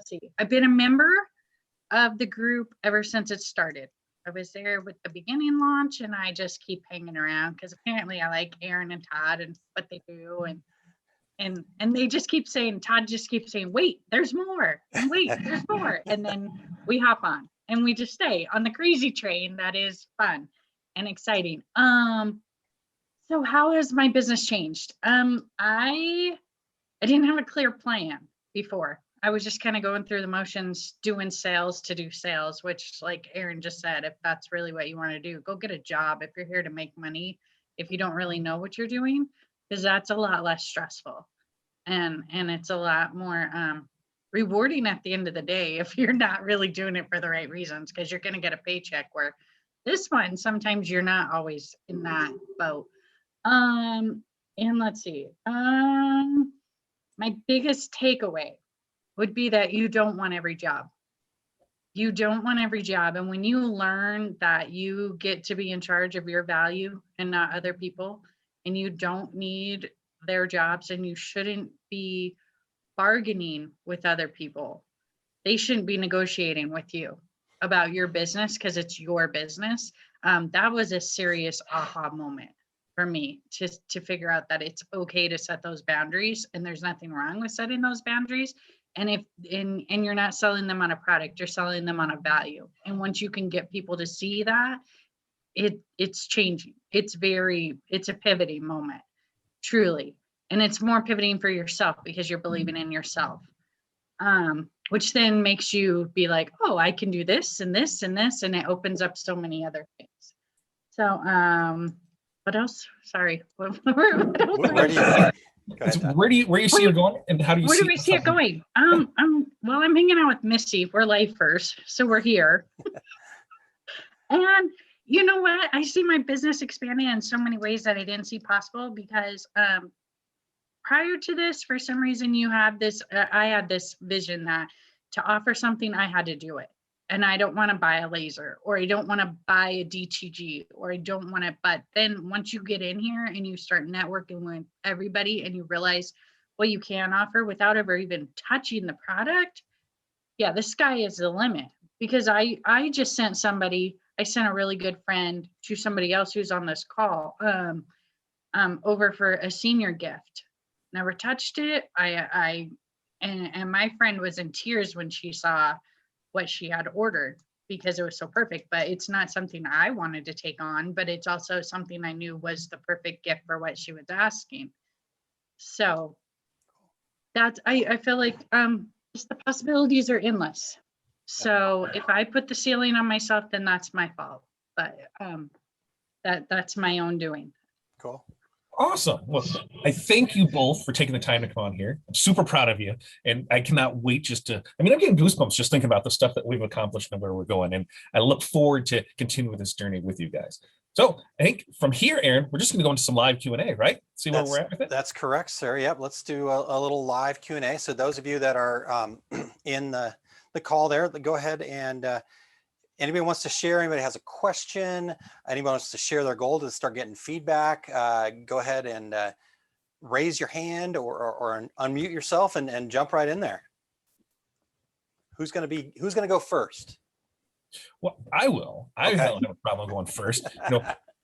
see, I've been a member of the group ever since it started. I was there with the beginning launch, and I just keep hanging around because apparently I like Aaron and Todd and what they do, and they just keep saying, Todd just keeps saying, wait, there's more, and wait, there's more. And then we hop on and we just stay on the crazy train that is fun and exciting. So how has my business changed? I didn't have a clear plan before. I was just kind of going through the motions, doing sales to do sales, which, like Aaron just said, if that's really what you want to do, go get a job if you're here to make money, if you don't really know what you're doing, because that's a lot less stressful. And it's a lot more rewarding at the end of the day if you're not really doing it for the right reasons, because you're going to get a paycheck, where this one, sometimes you're not always in that boat. And let's see, my biggest takeaway would be that you don't want every job. You don't want every job. And when you learn that you get to be in charge of your value and not other people, and you don't need their jobs, and you shouldn't be bargaining with other people. They shouldn't be negotiating with you about your business because it's your business. That was a serious aha moment for me to figure out that it's okay to set those boundaries, and there's nothing wrong with setting those boundaries. And you're not selling them on a product, you're selling them on a value. And once you can get people to see that, it's changing. It's a pivoting moment, truly. And it's more pivoting for yourself because you're believing in yourself, which then makes you be like, oh, I can do this and this and this. And it opens up so many other things. So What else? Sorry. What else? Where do you think? Go ahead, Todd. Where do you see it going, and how do you Where see do we see it going? I'm hanging out with Missy. We're lifers, so we're here. And you know what? I see my business expanding in so many ways that I didn't see possible because prior to this, for some reason, I had this vision that to offer something, I had to do it. And I don't want to buy a laser, or I don't want to buy a DTG, or I don't want to, but then once you get in here and you start networking with everybody and you realize what you can offer without ever even touching the product, yeah, the sky is the limit. Because I just sent I sent a really good friend to somebody else who's on this call over for a senior gift. Never touched it. And my friend was in tears when she saw what she had ordered because it was so perfect, but it's not something I wanted to take on, but it's also something I knew was the perfect gift for what she was asking. So that's, I feel like just the possibilities are endless. So if I put the ceiling on myself, then that's my fault, but that's my own doing. Cool. Awesome. Well, I thank you both for taking the time to come on here. I'm super proud of you. And I cannot wait I'm getting goosebumps just thinking about the stuff that we've accomplished and where we're going. And I look forward to continuing this journey with you guys. So I think from here, Aaron, we're just going to go into some live Q&A, right? See where we're at with it. That's correct, sir. Yep. Let's do a little live Q&A. So those of you that are in the call there, go ahead and anybody wants to share, anybody has a question, anybody wants to share their goal to start getting feedback, go ahead and raise your hand or unmute yourself and jump right in there. Who's going to go first? Well, I will. I Okay. don't have a problem going first.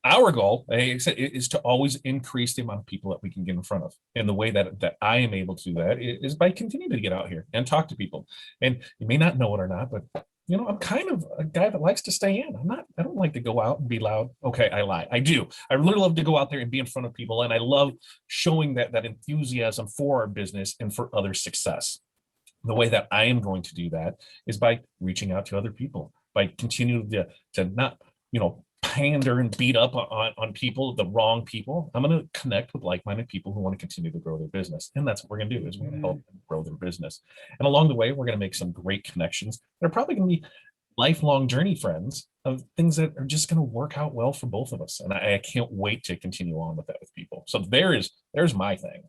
Our goal, like I said, is to always increase the amount of people that we can get in front of. And the way that I am able to do that is by continuing to get out here and talk to people. And you may not know it or not, but I'm kind of a guy that likes to stay in. I don't like to go out and be loud. Okay, I lie. I do. I really love to go out there and be in front of people. And I love showing that enthusiasm for our business and for other success. The way that I am going to do that is by reaching out to other people, by continuing to not, pander and beat up on people, the wrong people. I'm going to connect with like-minded people who want to continue to grow their business. And that's what we're going to do is we're going to help them grow their business. And along the way, we're going to make some great connections. They're probably going to be lifelong journey friends of things that are just going to work out well for both of us. And I can't wait to continue on with that with people. So there's my thing.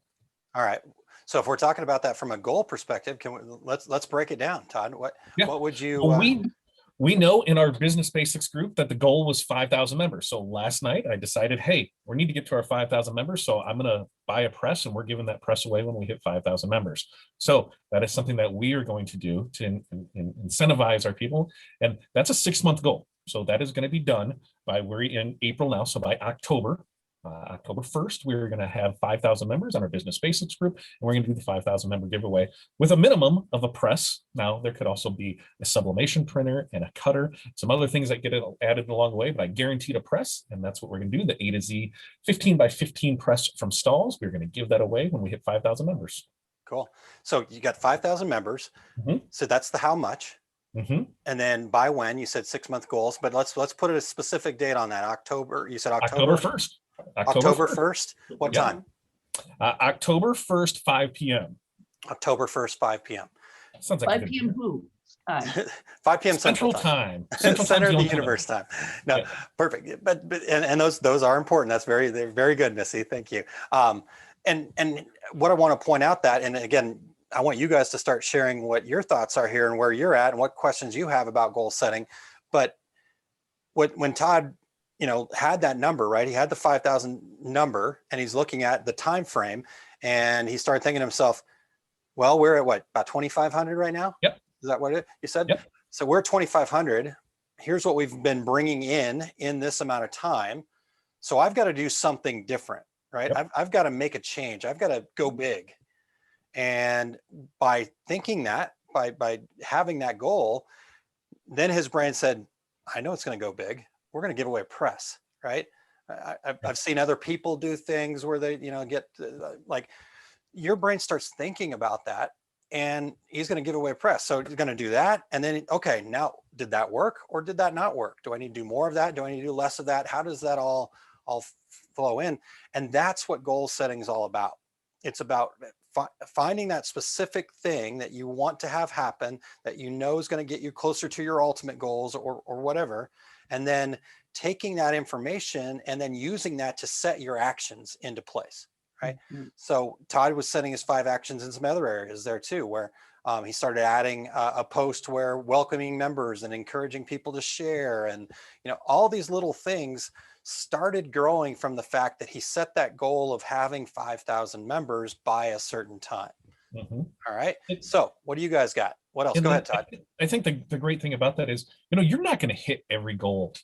All right. So if we're talking about that from a goal perspective, let's break it down, Todd. What would you? Well, we know in our business basics group that the goal was 5,000 members. So last night I decided, hey, we need to get to our 5,000 members. So I'm going to buy a press and we're giving that press away when we hit 5,000 members. So that is something that we are going to do to incentivize our people. And that's a 6-month goal. So that is going to be done we're in April now. So by October 1st, we're going to have 5,000 members on our business basics group, and we're going to do the 5,000 member giveaway with a minimum of a press. Now, there could also be a sublimation printer and a cutter, some other things that get added along the way, but I guaranteed a press, and that's what we're going to do, the A to Z 15 by 15 press from Stalls. We're going to give that away when we hit 5,000 members. Cool. So you got 5,000 members. Mm-hmm. So that's the how much. Mm-hmm. And then by when? You said 6-month goals, but let's put a specific date on that. October. You said October 1st. October 1st. What time? October 1st, 5 p.m. October 1st, 5 p.m. Sounds like 5 p.m. who? 5 p.m. Central time. Center of the universe time. No, yeah. Perfect. But and those are important. They're very good, Missy. Thank you. And what I want to point out that, and again, I want you guys to start sharing what your thoughts are here and where you're at and what questions you have about goal setting. But when Todd had that number, right? He had the 5,000 number and he's looking at the time frame and he started thinking to himself, well, we're at what, about 2,500 right now? Yep. Is that what you said? Yep. So we're 2,500. Here's what we've been bringing in this amount of time. So I've got to do something different, right? Yep. I've got to make a change. I've got to go big. And by thinking that, by having that goal, then his brain said, I know it's going to go big. We're going to give away a press, right? I've seen other people do things where they, get like your brain starts thinking about that and he's going to give away a press. So he's going to do that. And then, okay, now did that work or did that not work? Do I need to do more of that? Do I need to do less of that? How does that all all flow in. And that's what goal setting is all about. It's about finding that specific thing that you want to have happen, that you know is going to get you closer to your ultimate goals or whatever. And then taking that information and then using that to set your actions into place, right? Mhm. So Todd was setting his 5 actions in some other areas there too, where he started adding a post where welcoming members and encouraging people to share, and all these little things started growing from the fact that he set that goal of having 5,000 members by a certain time. Mhm. All right. It- So what do you guys got? What else? And Go then ahead, Todd. I think the great thing about that is, you're not going to hit every goal,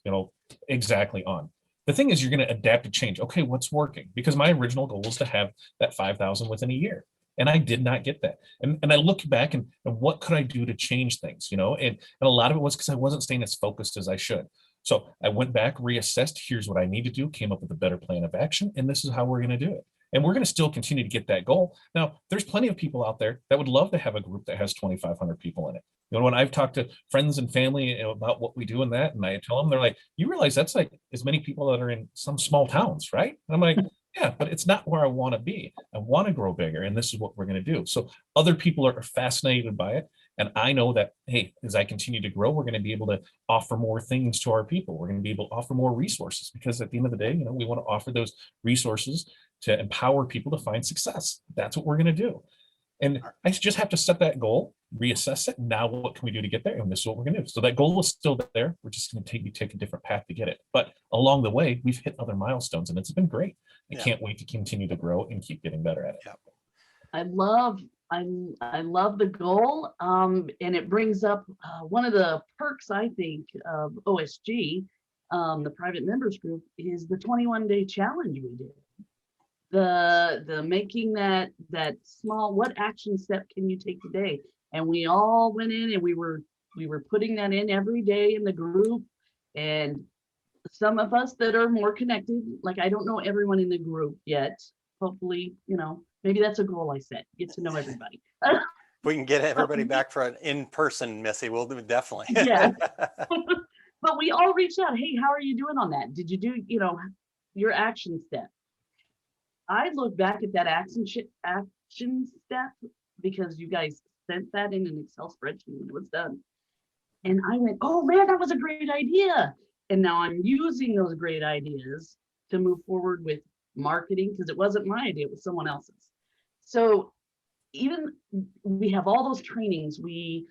exactly on. The thing is, you're going to adapt to change. Okay, what's working? Because my original goal was to have that 5,000 within a year. And I did not get that. And I look back and what could I do to change things, and a lot of it was because I wasn't staying as focused as I should. So I went back, reassessed, here's what I need to do, came up with a better plan of action, and this is how we're going to do it. And we're going to still continue to get that goal. Now, there's plenty of people out there that would love to have a group that has 2,500 people in it. When I've talked to friends and family about what we do in that, and I tell them, they're like, you realize that's like as many people that are in some small towns, right? And I'm like, yeah, but it's not where I want to be. I want to grow bigger, and this is what we're going to do. So other people are fascinated by it. And I know that, hey, as I continue to grow, we're going to be able to offer more things to our people. We're going to be able to offer more resources, because at the end of the day, we want to offer those resources to empower people to find success. That's what we're going to do. And I just have to set that goal, reassess it. Now, what can we do to get there? And this is what we're going to do. So that goal is still there. We're just going to take a different path to get it. But along the way, we've hit other milestones, and it's been great. I can't wait to continue to grow and keep getting better at it. Yeah. I love the goal, and it brings up one of the perks, I think, of OSG, the private members group, is the 21-day challenge we did. The making that small, what action step can you take today? And we all went in and we were putting that in every day in the group. And some of us that are more connected, like I don't know everyone in the group yet. Hopefully, maybe that's a goal I set, get to know everybody. If we can get everybody back for an in-person, Missy, we'll do it definitely. Yeah. But we all reached out. Hey, how are you doing on that? Did you do, your action step? I look back at that action step because you guys sent that in an Excel spreadsheet when it was done. And I went, oh man, that was a great idea. And now I'm using those great ideas to move forward with marketing, because it wasn't my idea, it was someone else's. So even we have all those trainings, we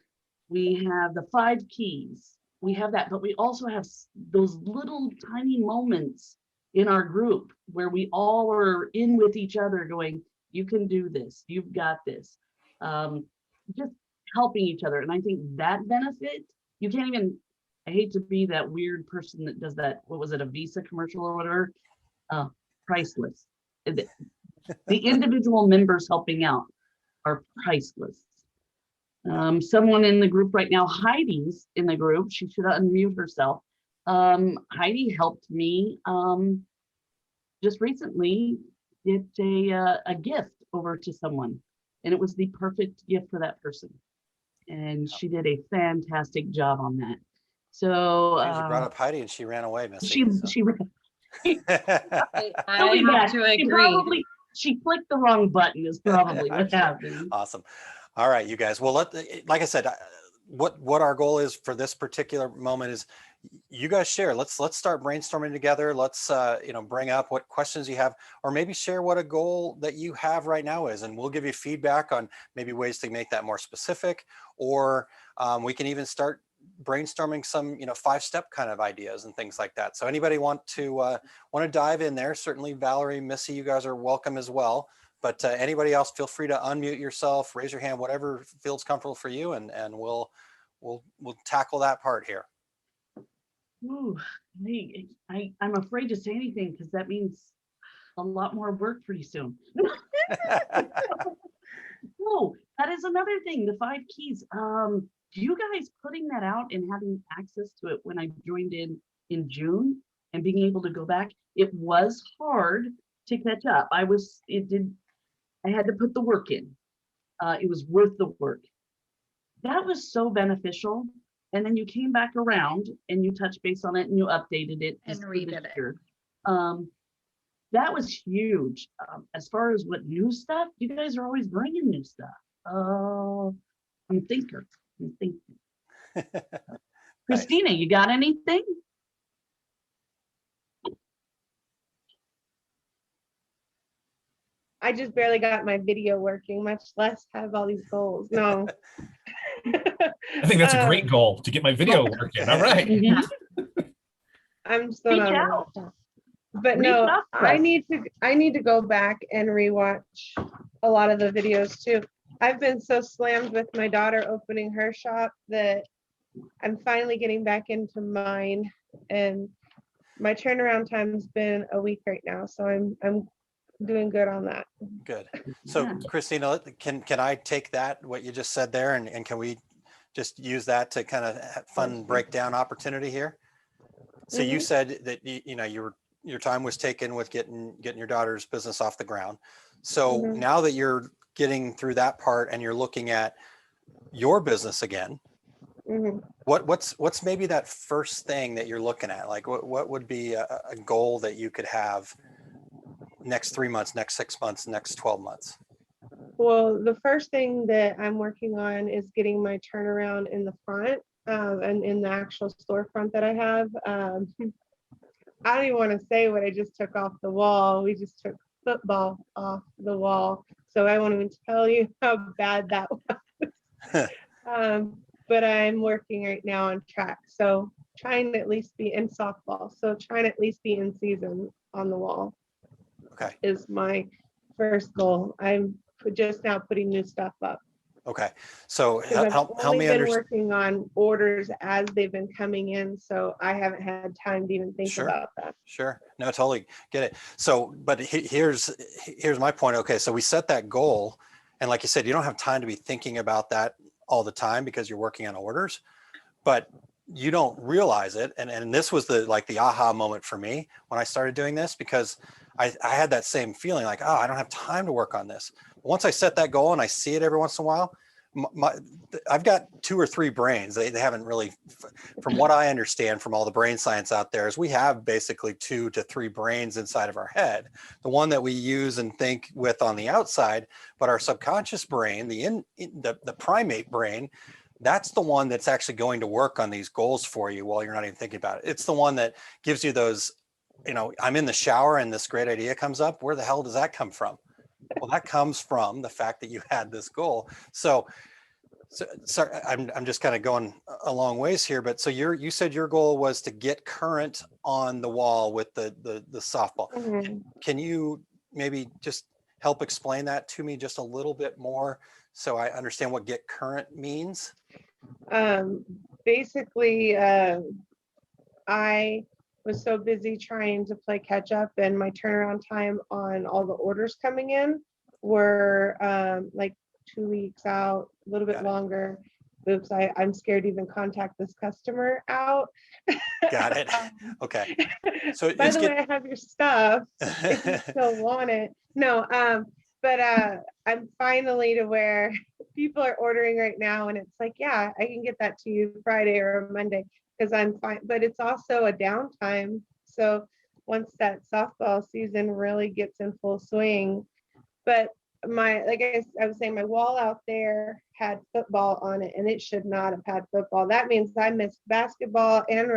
have the 5 keys, we have that, but we also have those little tiny moments in our group where we all are in with each other going, you can do this, you've got this, just helping each other. And I think that benefit, you can't even, I hate to be that weird person that does that, what was it, a Visa commercial or whatever, priceless. The individual members helping out are priceless. Someone in the group right now, Heidi's in the group, she should unmute herself. Heidi helped me just recently get a gift over to someone, and it was the perfect gift for that person. And she did a fantastic job on that. So You brought up Heidi and she ran away, Missy. she ran. I Really have bad. to agree. She clicked the wrong button is probably what happened. Awesome. All right, you guys. Well, like I said, what our goal is for this particular moment is you guys share. Let's start brainstorming together. Let's bring up what questions you have, or maybe share what a goal that you have right now is, and we'll give you feedback on maybe ways to make that more specific, or we can even start brainstorming some 5-step kind of ideas and things like that. So anybody want to dive in there? Certainly Valerie, Missy, you guys are welcome as well. But anybody else, feel free to unmute yourself, raise your hand, whatever feels comfortable for you, and we'll tackle that part here. Ooh, I'm afraid to say anything because that means a lot more work pretty soon. Oh, that is another thing, the 5 keys. You guys putting that out and having access to it when I joined in June and being able to go back, it was hard to catch up. I had to put the work in. It was worth the work. That was so beneficial. And then you came back around and you touched base on it and you updated it And just for redid this it. year. that was huge. As far as what new stuff, you guys are always bringing new stuff. I'm thinking. Christina, you got anything? I just barely got my video working, much less have all these goals. No. I think that's a great goal to get my video working. All right. Mhm. I'm still Reach not on the out. laptop. But Reach no, out to I us. need to go back and rewatch a lot of the videos too. I've been so slammed with my daughter opening her shop that I'm finally getting back into mine, and my turnaround time's been a week right now, so I'm doing good on that. Good. So Yeah. Christina, can I take that, what you just said there, and can we just use that to kind of fun breakdown opportunity here? So you Mhm. said that your time was taken with getting your daughter's business off the ground. So Mhm. now that you're getting through that part and you're looking at your business again, Mhm. what's maybe that first thing that you're looking at? Like what would be a goal that you could have next 3 months, next 6 months, next 12 months? Well, the first thing that I'm working on is getting my turnaround in the front, and in the actual storefront that I have. I don't even want to say what I just took off the wall. We just took football off the wall. So I won't even tell you how bad that was. But I'm working right now on track. So trying to at least be in softball. So trying to at least be in season on the wall Okay. is my first goal. I'm just now putting new stuff up. Okay. So Because I've help only me been understand. working on orders as they've been coming in, so I haven't had time to even think Sure. about that. Sure. No, totally get it. So, but here's my point. Okay. So we set that goal, and like you said, you don't have time to be thinking about that all the time because you're working on orders, but you don't realize it. And this was the aha moment for me when I started doing this, because I had that same feeling like, oh, I don't have time to work on this. Once I set that goal and I see it every once in a while, I've got 2 or 3 brains. They haven't really, from what I understand from all the brain science out there, is we have basically 2 to 3 brains inside of our head. The one that we use and think with on the outside, but our subconscious brain, the primate brain, that's the one that's actually going to work on these goals for you while you're not even thinking about it. It's the one that gives you those, I'm in the shower and this great idea comes up. Where the hell does that come from? Well, that comes from the fact that you had this goal. So sorry, I'm just kind of going a long ways here, but so you said your goal was to get current on the wall with the softball. Mhm. Can you maybe just help explain that to me just a little bit more so I understand what get current means? Basically, I was so busy trying to play catch up, and my turnaround time on all the orders coming in were like 2 weeks out, a little bit Got it. longer. Oops, I'm scared to even contact this customer out. Got it. Okay. So By it's the way, I have your stuff if you still want it. No, but I'm finally to where people are ordering right now, and it's like, yeah, I can get that to you Friday or Monday because I'm fine. But it's also a downtime. So once that softball season really gets in full swing, but like I was saying, my wall out there had football on it, and it should not have had football. That means I missed basketball, and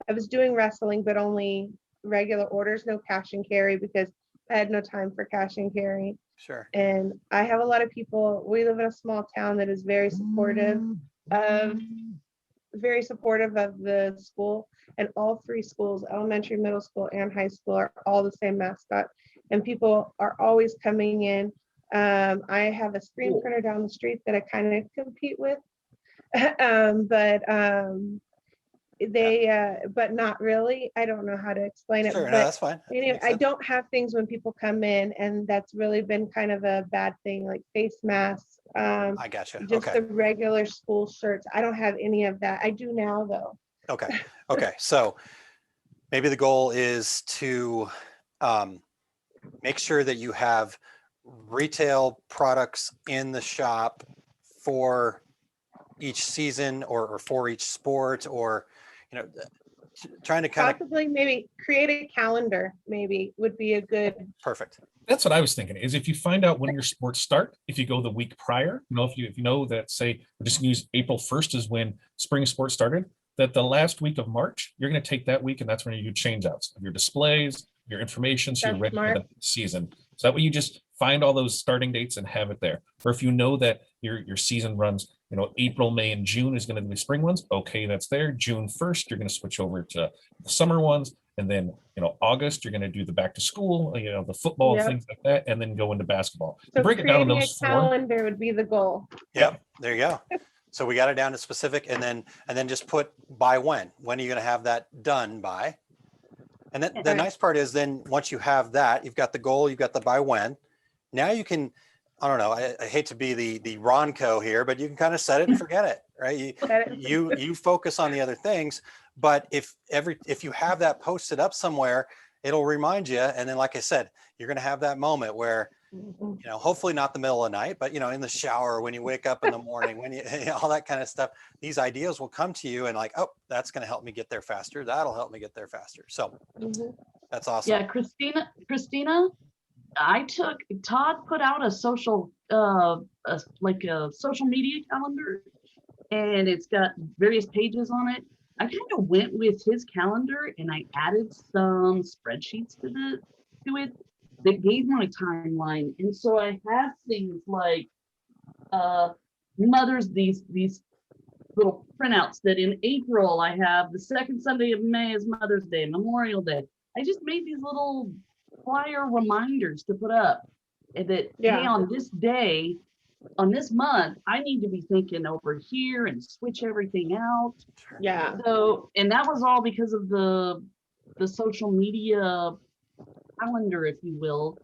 I was doing wrestling, but only regular orders, no cash and carry, because I had no time for cash and carry. Sure. And I have a lot of people. We live in a small town that is very supportive of the school, and all 3 schools, elementary, middle school, and high school, are all the same mascot, and people are always coming in. I have a screen printer down the street that I kind of compete with, but not really. I don't know how to explain it. Sure. No, But that's fine. That anyway, makes I sense. don't have things when people come in, and that's really been kind of a bad thing, like face masks, I gotcha. just Okay. the regular school shirts. I don't have any of that. I do now, though. Okay. Okay. So maybe the goal is to make sure that you have retail products in the shop for each season or for each sport, or, trying to kind of Possibly maybe create a calendar, maybe would be a good, perfect. That's what I was thinking, is if you find out when your sports start, if you go the week prior, if you know that, say, we're just gonna use April 1st is when spring sports started, that the last week of March, you're gonna take that week and that's when you do change outs of your displays, your information, so you're That's ready for smart. the season. So that way you just find all those starting dates and have it there. Or if you know that your season runs, April, May, and June is gonna be spring ones, okay, that's there. June 1st, you're gonna switch over to the summer ones. And then, August, you're going to do the back to school, the football, Yep. things like that, and then go into basketball. You so break it down in creating a those four. calendar would be the goal. Yep, there you go. So we got it down to specific, and then just put by when. When are you going to have that done by? And then the Right. nice part is then once you have that, you've got the goal, you've got the by when. Now you can, I don't know, I hate to be the Ronco here, but you can kind of set it and forget it, right? You focus on the other things, but if you have that posted up somewhere, it'll remind you. And then, like I said, you're going to have that moment where, Mhm. hopefully not the middle of the night, but in the shower, when you wake up in the morning, when you all that kind of stuff, these ideas will come to you and like, oh, that's going to help me get there faster. That'll help me get there faster. So Mhm. that's awesome. Yeah, Christina, Todd put out a social, like a social media calendar, and it's got various pages on it. I kind of went with his calendar and I added some spreadsheets to it that gave my timeline. And so I have things like these little printouts that in April I have the second Sunday of May is Mother's Day, Memorial Day. I just made these little flyer reminders to put up, and that Yeah. hey, on this day, on this month, I need to be thinking over here and switch everything out. Yeah. So, and that was all because of the social media calendar, if you will,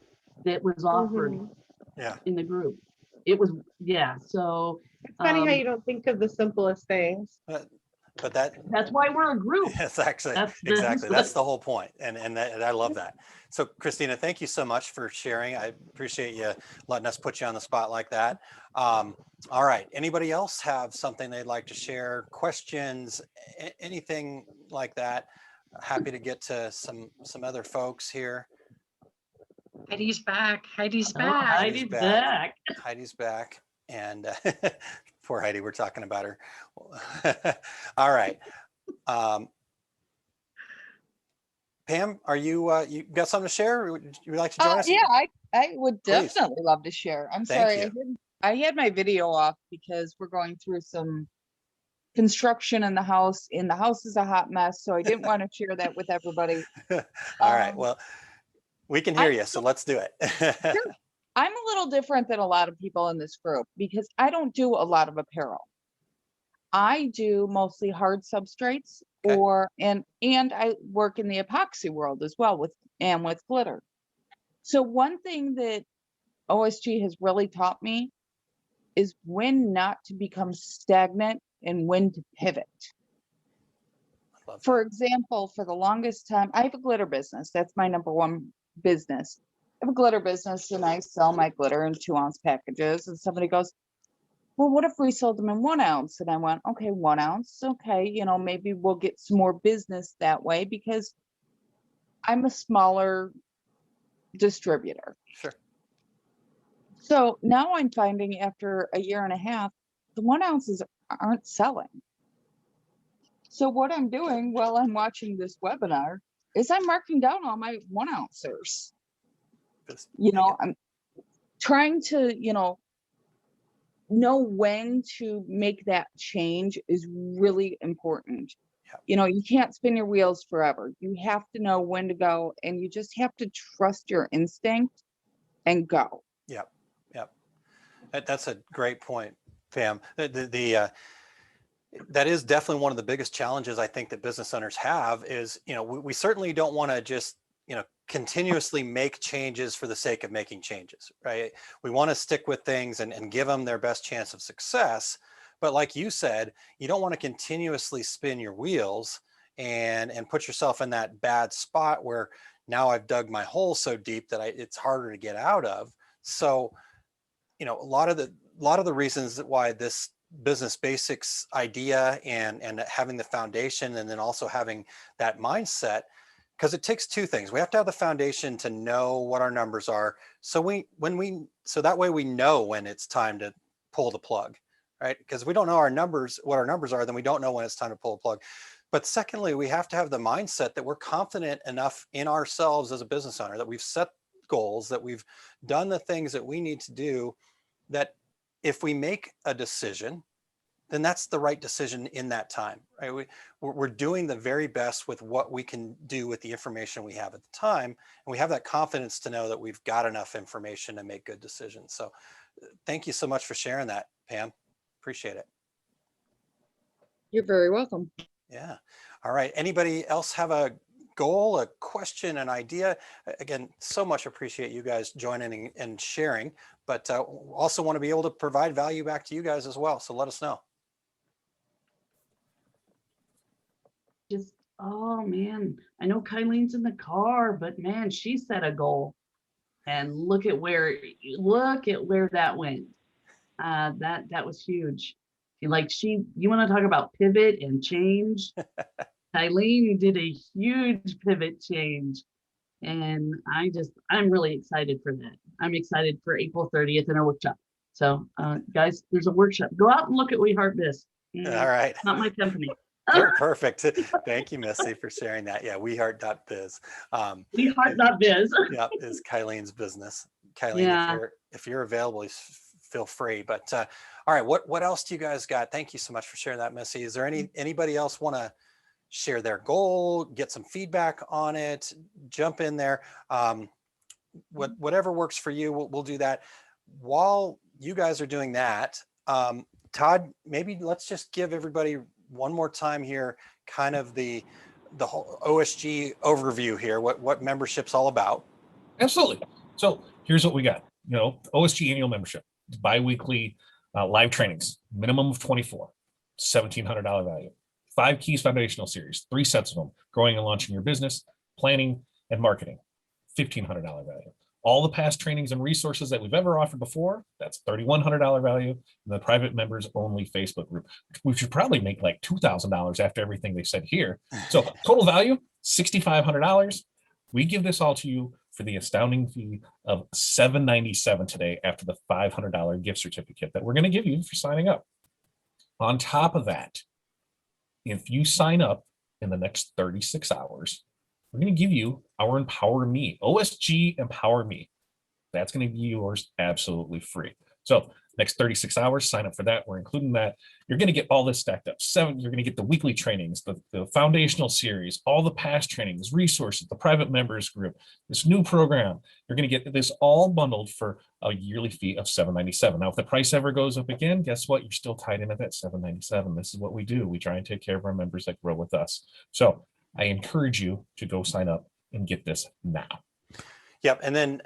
that was offered Mhm. Yeah. in the group. It was, yeah. So It's funny how Um, you don't think of the simplest things. But that's why we're a group. that's actually That's exactly that's the whole point, and I love that. So Christina, thank you so much for sharing. I appreciate you letting us put you on the spot like that. All right, anybody else have something they'd like to share? Questions, anything like that? Happy to get to some other folks here. Heidi's back. Heidi's Oh, back. Heidi's back. Heidi's back, and poor Heidi, we're talking about her. All right. Pam, are you got something to share? Would you like to join us? Yeah, I would Please. definitely love to share. I'm Thank sorry, you. I had my video off because we're going through some construction in the house. And the house is a hot mess, so I didn't want to share that with everybody. All right. Um, Well, we can hear I'm you, so let's do it. I'm a little different than a lot of people in this group because I don't do a lot of apparel. I do mostly hard substrates Okay. and I work in the epoxy world as well with glitter. So one thing that OSG has really taught me is when not to become stagnant and when to pivot. Love that. For example, for the longest time, I have a glitter business. That's my number one business. I have a glitter business and I sell my glitter in 2-ounce packages. And somebody goes, well, what if we sold them in 1 ounce? And I went, okay, 1 ounce. Okay. Maybe we'll get some more business that way because I'm a smaller distributor. Sure. So now I'm finding after a year and a half, the 1 ounces aren't selling. So what I'm doing while I'm watching this webinar is I'm marking down all my 1 ouncers. Just I'm trying to, know when to make that change is really important. You can't spin your wheels forever. You have to know when to go, and you just have to trust your instinct and go. Yep. That's a great point, Pam. That is definitely one of the biggest challenges I think that business owners have is, we certainly don't want to just, continuously make changes for the sake of making changes, right? We want to stick with things and give them their best chance of success. But like you said, you don't want to continuously spin your wheels and put yourself in that bad spot where now I've dug my hole so deep that it's harder to get out of. So, a lot of the reasons why this business basics idea and having the foundation, and then also having that mindset, because it takes two things. We have to have the foundation to know what our numbers are. So so that way we know when it's time to pull the plug, right? Because if we don't know what our numbers are, then we don't know when it's time to pull the plug. But secondly, we have to have the mindset that we're confident enough in ourselves as a business owner, that we've set goals, that we've done the things that we need to do, that if we make a decision, then that's the right decision in that time, right? We're doing the very best with what we can do with the information we have at the time. And we have that confidence to know that we've got enough information to make good decisions. So thank you so much for sharing that, Pam. Appreciate it. You're very welcome. Yeah. All right. Anybody else have a goal, a question, an idea? Again, so much appreciate you guys joining and sharing, but also want to be able to provide value back to you guys as well. So let us know. Just, oh man, I know Kylene's in the car, but man, she set a goal, and look at where that went. That was huge. You want to talk about pivot and change? Kylene did a huge pivot change, and I'm really excited for that. I'm excited for April 30th in our workshop. So guys, there's a workshop. Go out and look at We Heart Biz. All right. Not my company. Perfect. Thank you, Missy, for sharing that. Yeah, weheart.biz. Weheart.biz. Yeah, is Kylene's business. Kylene, Yeah. if you're available, feel free. But all right, what else do you guys got? Thank you so much for sharing that, Missy. Is there anybody else want to share their goal, get some feedback on it, jump in there? Whatever works for you, we'll do that. While you guys are doing that, Todd, maybe let's just give everybody one more time here, kind of the whole OSG overview here, what membership's all about. Absolutely. So here's what we got. OSG annual membership, bi-weekly live trainings, minimum of 24, $1,700 value. 5 keys foundational series, 3 sets of them, growing and launching your business, planning and marketing, $1,500 value. All the past trainings and resources that we've ever offered before, that's $3,100 value. And the private members only Facebook group, we should probably make like $2,000 after everything they said here. So total value, $6,500. We give this all to you for the astounding fee of $797 today, after the $500 gift certificate that we're going to give you for signing up. On top of that, if you sign up in the next 36 hours, we're going to give you our Empower Me, OSG Empower Me. That's going to be yours absolutely free. So next 36 hours, sign up for that. We're including that. You're going to get all this stacked up. You're going to get the weekly trainings, the foundational series, all the past trainings, resources, the private members group, this new program. You're going to get this all bundled for a yearly fee of $797. Now, if the price ever goes up again, guess what? You're still tied in at that $797. This is what we do. We try and take care of our members that grow with us. So I encourage you to go sign up and get this now. Yep. And then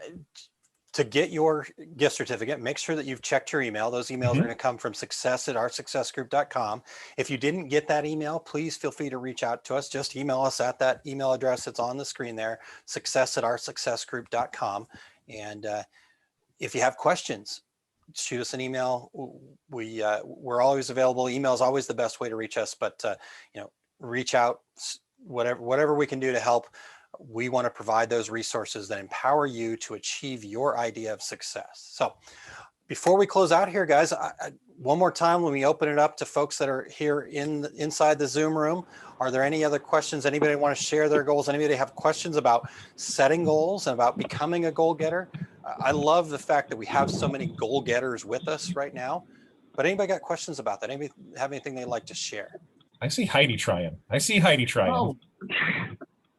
to get your gift certificate, make sure that you've checked your email. Those emails are going to come from success@oursuccessgroup.com. If you didn't get that email, please feel free to reach out to us. Just email us at that email address that's on the screen there, success@oursuccessgroup.com. And if you have questions, shoot us an email. We're always available. Email is always the best way to reach us, but reach out, whatever we can do to help. We want to provide those resources that empower you to achieve your idea of success. So before we close out here, guys, one more time, when we open it up to folks that are here inside the Zoom room, are there any other questions? Anybody want to share their goals? Anybody have questions about setting goals and about becoming a goal getter? I love the fact that we have so many goal getters with us right now, but anybody got questions about that? Anybody have anything they'd like to share? I see Heidi trying. Oh,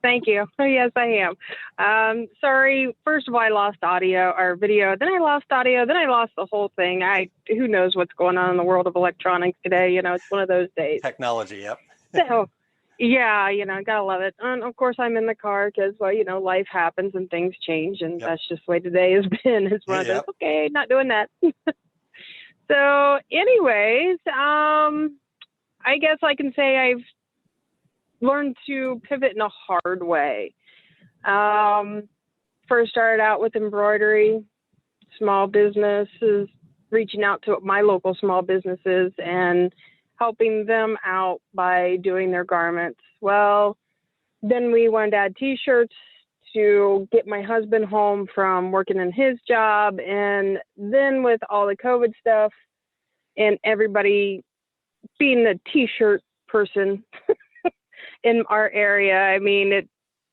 Thank you. Oh, yes, I am. Sorry. First of all, I lost audio or video. Then I lost audio. Then I lost the whole thing. Who knows what's going on in the world of electronics today? It's one of those days. Technology. Yep. So, yeah, gotta love it. And of course, I'm in the car because, life happens and things change, and Yep. that's just the way today has been. It's one of those. Yep. Okay, not doing that. So, anyways, I guess I can say I've learned to pivot in a hard way. First started out with embroidery, small businesses, reaching out to my local small businesses and helping them out by doing their garments. Well, then we wanted to add t-shirts to get my husband home from working in his job. And then with all the COVID stuff and everybody being the t-shirt person in our area, I mean, it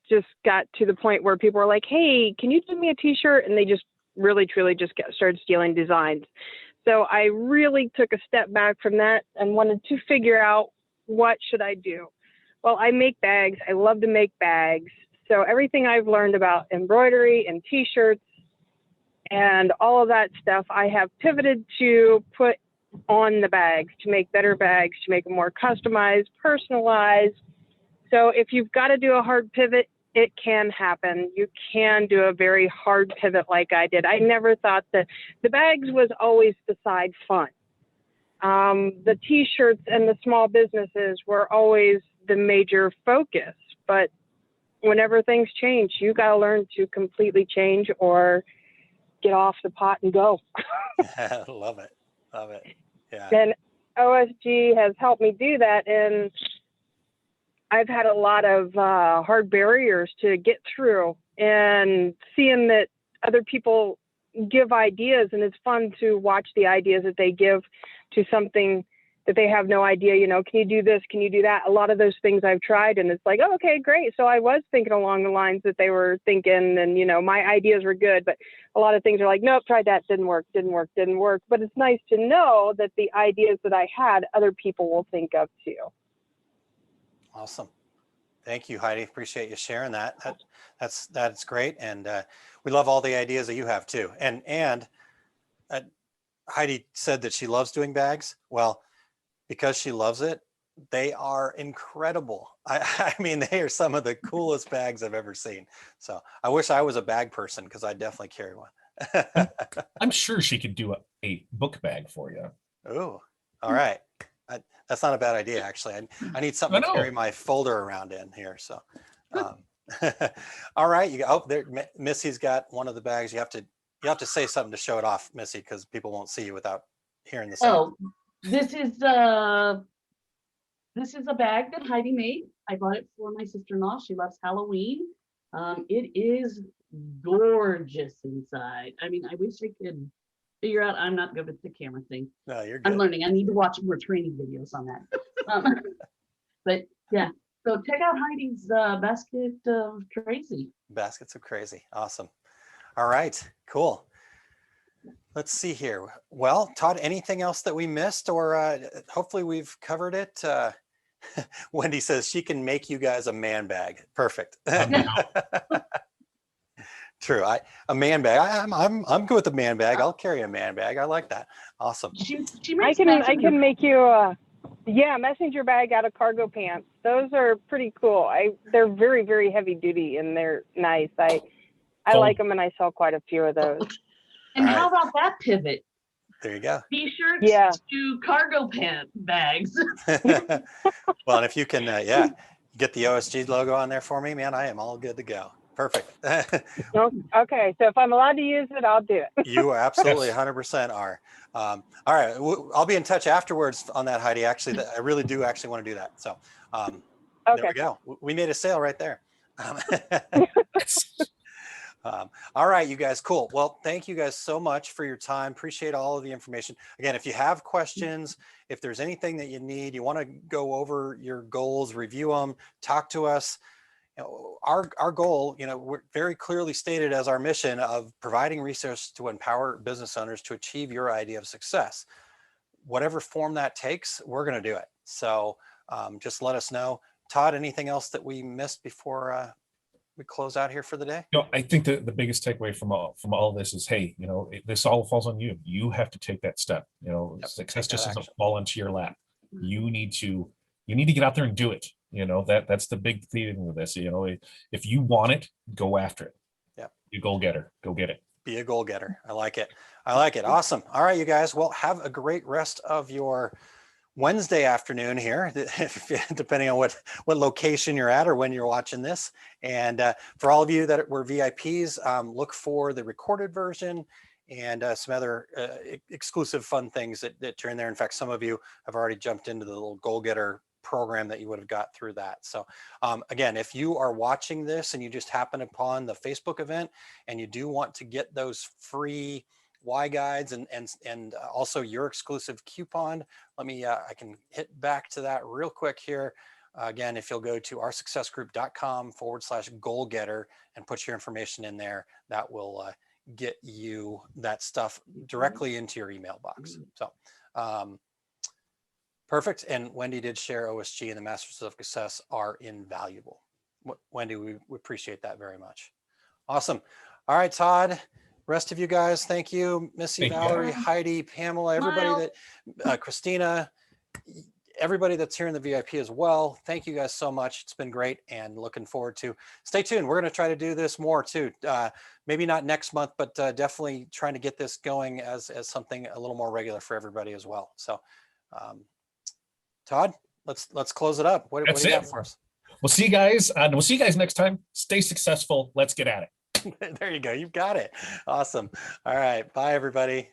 just got to the point where people were like, hey, can you do me a t-shirt? And they just really, truly just started stealing designs. So I really took a step back from that and wanted to figure out, what should I do? Well, I make bags. I love to make bags. So everything I've learned about embroidery and t-shirts and all of that stuff, I have pivoted to put on the bags, to make better bags, to make them more customized, personalized. So if you've got to do a hard pivot, it can happen. You can do a very hard pivot like I did. I never thought that the bags was always beside fun. The t-shirts and the small businesses were always the major focus. But whenever things change, you got to learn to completely change or get off the pot and go. Love it. Love it. Yeah. And OSG has helped me do that. And I've had a lot of hard barriers to get through, and seeing that other people give ideas, and it's fun to watch the ideas that they give to something that they have no idea, you know, can you do this? Can you do that? A lot of those things I've tried, and it's like, oh, okay, great. So I was thinking along the lines that they were thinking, and, you know, my ideas were good, but a lot of things are like, nope, tried that, didn't work. But it's nice to know that the ideas that I had, other people will think of too. Awesome. Thank you, Heidi. Appreciate you sharing that. That's great. And we love all the ideas that you have too. And Heidi said that she loves doing bags. Well, because she loves it, they are incredible. I mean, they are some of the coolest bags I've ever seen. So I wish I was a bag person, because I definitely carry one. I'm sure she could do a book bag for you. Oh, all right. That's not a bad idea, actually. I need something to carry my folder around in here. So, all right. There, Missy's got one of the bags. You have to say something to show it off, Missy, because people won't see you without hearing the sound. Oh, this is a bag that Heidi made. I bought it for my sister-in-law. She loves Halloween. It is gorgeous inside. I mean, I wish I could figure out. I'm not good with the camera thing. No, you're good. I'm learning. I need to watch more training videos on that. But yeah, so check out Heidi's basket of crazy. Baskets of crazy. Awesome. All right, cool. Let's see here. Well, Todd, anything else that we missed, or hopefully we've covered it? Wendy says she can make you guys a man bag. Perfect. True. A man bag. I'm good with a man bag. I'll carry a man bag. I like that. Awesome. I can make you a messenger bag out of cargo pants. Those are pretty cool. They're very, very heavy duty, and they're nice. I like them, and I sell quite a few of those. And how about that pivot? There you go. T-shirts to cargo pant bags. Well, and if you can, get the OSG logo on there for me, man, I am all good to go. Perfect. Okay, so if I'm allowed to use it, I'll do it. You are absolutely 100% are. All right, I'll be in touch afterwards on that, Heidi. Actually, I really do actually want to do that. So there we go. We made a sale right there. All right, you guys, cool. Well, thank you guys so much for your time. Appreciate all of the information. Again, if you have questions, if there's anything that you need, you want to go over your goals, review them, talk to us. You know, our goal, we're very clearly stated as our mission of providing resources to empower business owners to achieve your idea of success. Whatever form that takes, we're going to do it. So just let us know. Todd, anything else that we missed before we close out here for the day? I think the biggest takeaway from all this is, hey, this all falls on you. You have to take that step. Success just doesn't fall into your lap. You need to get out there and do it. That's the big thing with this. If you want it, go after it. Yeah. Be a goal getter. Go get it. Be a goal getter. I like it. Awesome. All right, you guys. Well, have a great rest of your Wednesday afternoon here, depending on what location you're at or when you're watching this. And for all of you that were VIPs, look for the recorded version and some other exclusive fun things that are in there. In fact, some of you have already jumped into the little goal getter program that you would have got through that. So again, if you are watching this and you just happen upon the Facebook event and you do want to get those free Y guides and also your exclusive coupon, let me, I can hit back to that real quick here. Again, if you'll go to oursuccessgroup.com/goal getter and put your information in there, that will get you that stuff directly into your email box. So perfect. And Wendy did share OSG and the Masters of Success are invaluable. Wendy, we appreciate that very much. Awesome. All right, Todd, rest of you guys, thank you. Missy, Thank you. Valerie, Heidi, Pamela, everybody that, Christina, everybody that's here in the VIP as well. Thank you guys so much. It's been great and looking forward to, stay tuned. We're going to try to do this more too. Maybe not next month, but definitely trying to get this going as something a little more regular for everybody as well. So Todd, let's close it up. What do you got for us? We'll see you guys. We'll see you guys next time. Stay successful. Let's get at it. There you go. You've got it. Awesome. All right. Bye, everybody.